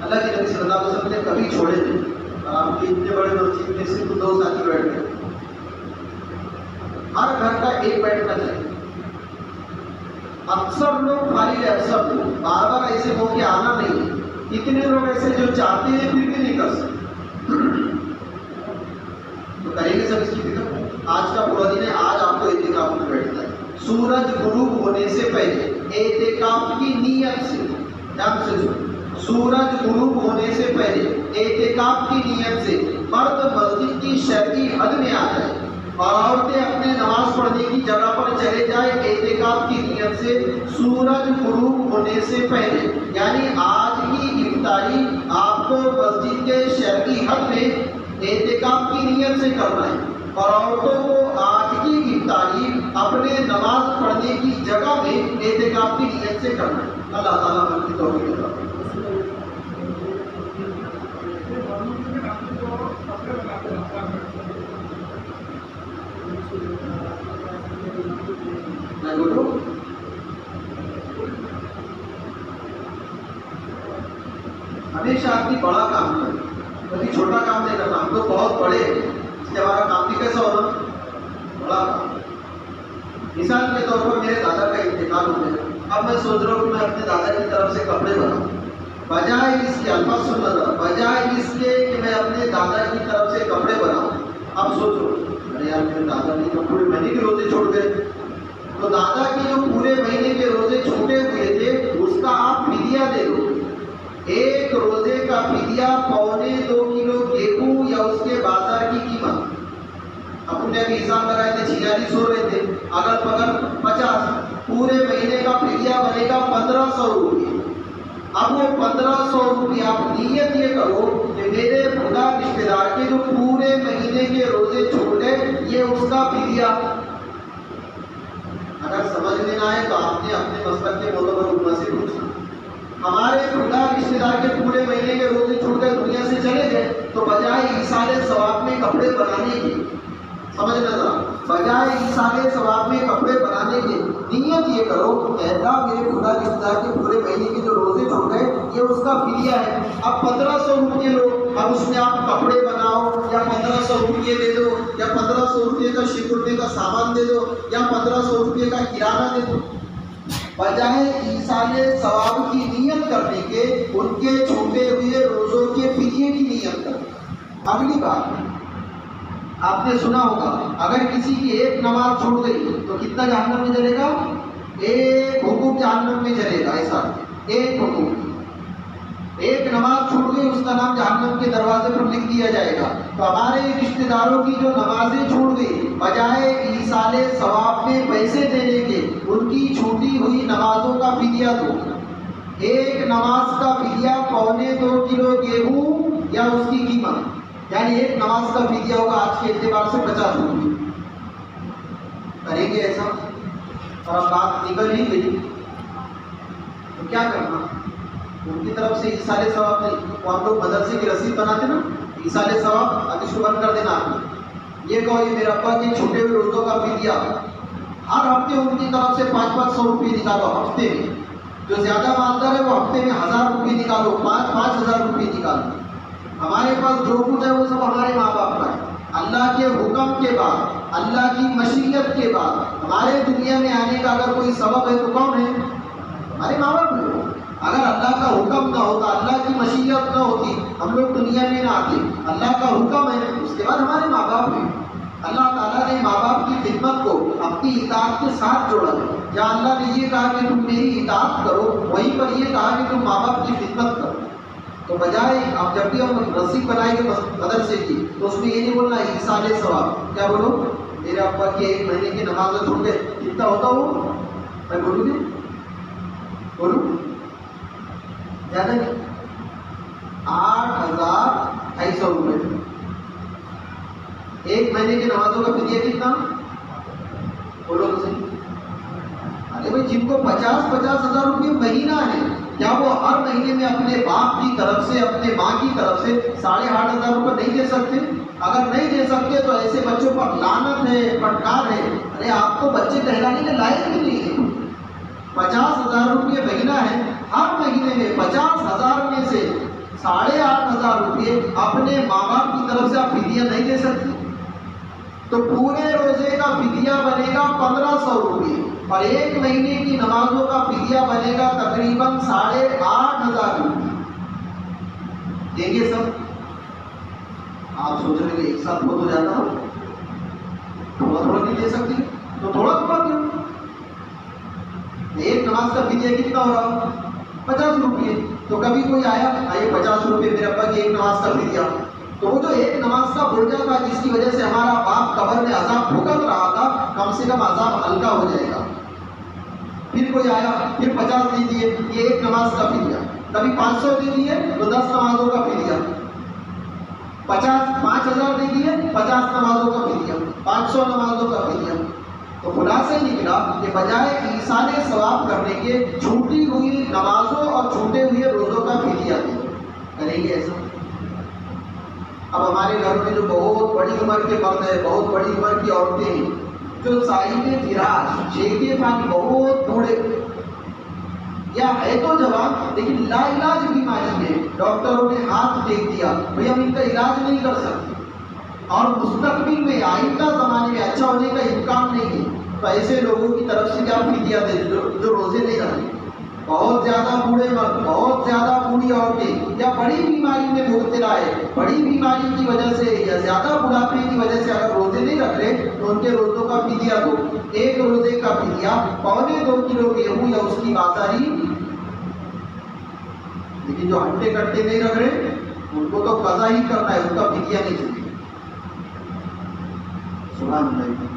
اللہ کے نبی صلی اللہ علیہ وسلم نے کبھی چھوڑے نہیں، اور آپ کے اتنے بڑے مسجد میں صرف 2 ساتھی بیٹھ گئے، ہر گھر کا ایک بیٹھنا چاہیے۔ اکثر لوگ خالی ہے، اکثر لوگ بار بار ایسے موقع آنا نہیں ہے، اتنے لوگ ایسے جو چاہتے ہیں پھر بھی نہیں کر سکتے، تو کریں گے سب اس کی فکر۔ آج کا پورا دن ہے، آج آپ کو اعتکاف میں بیٹھنا ہے۔ سورج غروب ہونے سے پہلے اعتکاف کی نیت سے، دھیان سے سنو، سورج غروب ہونے سے پہلے اعتکاف کی نیت سے مرد مسجد کی شرعی حد میں آ جائے اور عورتیں اپنے نماز پڑھنے کی جگہ پر چلے جائیں اعتکاف کی نیت سے سورج غروب ہونے سے پہلے، یعنی آج کی افطاری آپ کو مسجد کے شرعی حد میں اعتکاف کی نیت سے کرنا ہے، اور عورتوں کو آج کی افطاری اپنے نماز پڑھنے کی جگہ میں اعتکاف کی نیت سے کرنا ہے۔ اللہ تعالیٰ ہم کی توفیق عطا فرمائے۔ میں بولوں ہمیشہ آدمی بڑا کام کرے، کبھی چھوٹا کام نہیں کرنا۔ ہم تو بہت بڑے ہیں، اس سے ہمارا کام بھی کیسا ہونا؟ بڑا کام۔ مثال کے طور پر میرے دادا کا انتقال ہو گیا، اب میں سوچ رہا ہوں کہ میں اپنے دادا کی طرف سے کپڑے بناؤں، بجائے اس کے الفاظ سننا ذرا، بجائے اس کے کہ میں اپنے دادا کی طرف سے کپڑے بناؤں، اب سوچو ارے یار میرے دادا نے تو پورے مہینے کے روزے چھوڑ گئے، تو دادا کے جو پورے مہینے کے روزے چھوٹے ہوئے تھے اس کا آپ فدیہ دے دو۔ ایک روزے کا فدیہ 2.25 کلو گیہوں یا اس کے بازار کی قیمت، اپنے ابھی حساب لگائے تھے 4600 رہے تھے، اگر پگر 50، پورے مہینے کا فدیہ بنے گا 1500 روپیہ۔ اب وہ 1500 روپیہ آپ نیت یہ کرو کہ میرے بڑا رشتے دار کے جو پورے مہینے کے روزے چھوڑ گئے یہ اس کا فدیہ۔ اگر سمجھ میں نہ آئے تو آپ نے اپنے مسلک کے معتبر علماء سے پوچھنا۔ ہمارے خدا رشتے دار کے پورے مہینے کے روزے چھوڑ کر دنیا سے چلے گئے، تو بجائے ایصال ثواب میں کپڑے بنانے کی، سمجھ میں نہ بجائے ایصال ثواب میں کپڑے بنانے کے نیت یہ کرو کہ اللہ میرے خدا رشتہ دار کے پورے مہینے کے جو روزے چھوڑ گئے یہ اس کا فدیہ ہے. اب 1500 روپئے لو, اب اس میں آپ کپڑے بناؤ, یا 1500 روپئے دے دو, یا 1500 روپئے کا شکرتے کا سامان دے دو, یا 1500 روپئے کا کرانہ دے دو. بجائے ایصال ثواب کی نیت کرنے کے ان کے چھوٹے ہوئے روزوں کے فدیے کی نیت کرو. اگلی بات آپ نے سنا ہوگا, اگر کسی کی ایک نماز چھوٹ گئی تو کتنا جہنم میں جلے گا؟ ایک حقوق جہنم میں جلے گا. ایسا ایک حقوق, ایک نماز چھوٹ گئی اس کا نام جہنم کے دروازے پر لکھ دیا جائے گا. تو ہمارے رشتہ داروں کی جو نمازیں چھوٹ گئی, بجائے ایصال ثواب میں پیسے دینے کے ان کی چھوٹی ہوئی نمازوں کا فدیہ دو. ایک نماز کا فدیہ 2.25 کلو گیہوں یا اس کی قیمت, یعنی ایک نماز کا فدیہ ہوگا آج کے اعتبار سے 50 روپئے. کریں گے ایسا؟ اور اب بات نکل ہی گئی تو کیا کرنا؟ ان کی طرف سے ایصال ثواب نہیں, تو ہم لوگ مدرسے کی رسید بناتے نا, ایصال ثواب, اب اس کو بند کر دینا. آپ نے یہ کہو یہ میرے ابا کے چھوٹے ہوئے روزوں کا فدیہ, ہر ہفتے ان کی طرف سے 500 روپئے نکالو. ہفتے میں جو زیادہ مالدار ہے وہ ہفتے میں 1000 روپئے نکالو, 5000 روپئے نکالو. ہمارے پاس جو کچھ ہے وہ سب ہمارے ماں باپ کا ہے. اللہ کے حکم کے بعد, اللہ کی مشیت کے بعد ہمارے دنیا میں آنے کا اگر کوئی سبب ہے تو کون ہے؟ ہمارے ماں باپ ہے. اگر اللہ کا حکم نہ ہوتا, اللہ کی مشیت نہ ہوتی, ہم لوگ دنیا میں نہ آتے. اللہ کا حکم ہے, اس کے بعد ہمارے ماں باپ ہیں. اللہ تعالیٰ نے ماں باپ کی خدمت کو اپنی اطاعت کے ساتھ جوڑا ہے. جہاں اللہ نے یہ کہا کہ تم میری اطاعت کرو, وہیں پر یہ کہا کہ تم ماں باپ کی خدمت کرو. تو بجائے اب جب بھی ہم رسید بنائیں گے مدرسے کی تو اس میں یہ نہیں بولنا ایصال ثواب, کیا بولو میرے ابا کی ایک مہینے کی نماز چھوڑ کے کتنا ہوتا وہ, میں بولوں گی, بولوں زیادہ نہیں, 8250 روپئے. ایک مہینے کی نمازوں کا فدیہ کتنا؟ بولو تو صحیح. ارے بھائی جن کو 50-50 ہزار روپئے مہینہ ہے, کیا وہ ہر مہینے میں اپنے باپ کی طرف سے, اپنے ماں کی طرف سے 8,500 روپئے نہیں دے سکتے؟ اگر نہیں دے سکتے تو ایسے بچوں پر لعنت ہے, پٹکار ہے. ارے آپ کو بچے کہلانے کے لائق بھی نہیں ہے. 50,000 روپئے مہینہ ہے, ہر مہینے میں 50,000 میں سے 8,500 روپئے اپنے ماں باپ کی طرف سے آپ فدیہ نہیں دے سکتے. تو پورے روزے کا فدیہ بنے گا 1,500 روپئے, اور ایک مہینے کی نمازوں کا فدیہ بنے گا تقریباً 8,500 روپئے. دیں گے سب؟ آپ سوچ رہے ہیں ایک ساتھ بہت ہو جاتا ہو, تھوڑا تھوڑا نہیں دے سکتی تو تھوڑا تھوڑا کیوں؟ ایک نماز کا فدیہ کتنا ہو رہا؟ 50 روپئے. تو کبھی کوئی آیا, آئیے 50 روپئے میرے ابا کی ایک نماز کا فدیہ. تو وہ جو ایک نماز کا بوجھا تھا جس کی وجہ سے ہمارا باپ قبر میں عذاب بھگت رہا تھا, کم سے کم عذاب ہلکا ہو جائے گا. پھر کوئی آیا, پھر 50 دے دیے, یہ ایک نماز کا فدیہ. کبھی 500 دے دیے تو 10 نمازوں کا فدیہ. 5,000 دے دیے, 50 نمازوں کا فدیہ, 500 نمازوں کا فدیہ. تو خلاصہ ہی نکلا کہ بجائے ایصال ثواب کرنے کے چھوٹی ہوئی نمازوں اور چھوٹے ہوئے روزوں کا فدیہ دے. کریں گے ایسا؟ اب ہمارے گھر میں جو بہت بڑی عمر کے مرد ہیں, بہت بڑی عمر کی عورتیں ہیں, جو صاحب فراش, شیخ فانی, بہت بوڑھے, یا ہے تو جوان لیکن لا علاج بیماری میں ڈاکٹروں نے ہاتھ ٹیک دیا, بھئی ہم ان کا علاج نہیں کر سکتے اور مستقبل میں آئندہ زمانے میں اچھا ہونے کا امکان نہیں ہے, تو ایسے لوگوں کی طرف سے کیا فدیہ دے جو روزے نہیں رہے. بہت زیادہ بوڑھے مرد, بہت زیادہ بوڑھی عورتیں, یا بڑی بیماری میں مبتلا ہے, بڑی بیماری کی وجہ سے یا زیادہ بڑھاپے کی وجہ سے اگر روزے نہیں رکھ رہے تو ان کے روزوں کا فدیہ دو. ایک روزے کا فدیہ 2.25 کلو گیہوں یا اس کی بازاری. لیکن جو ہٹے کٹے نہیں رکھ رہے ان کو تو قضا ہی کرنا ہے, ان کا فدیہ نہیں چلے. سبحان اللہ.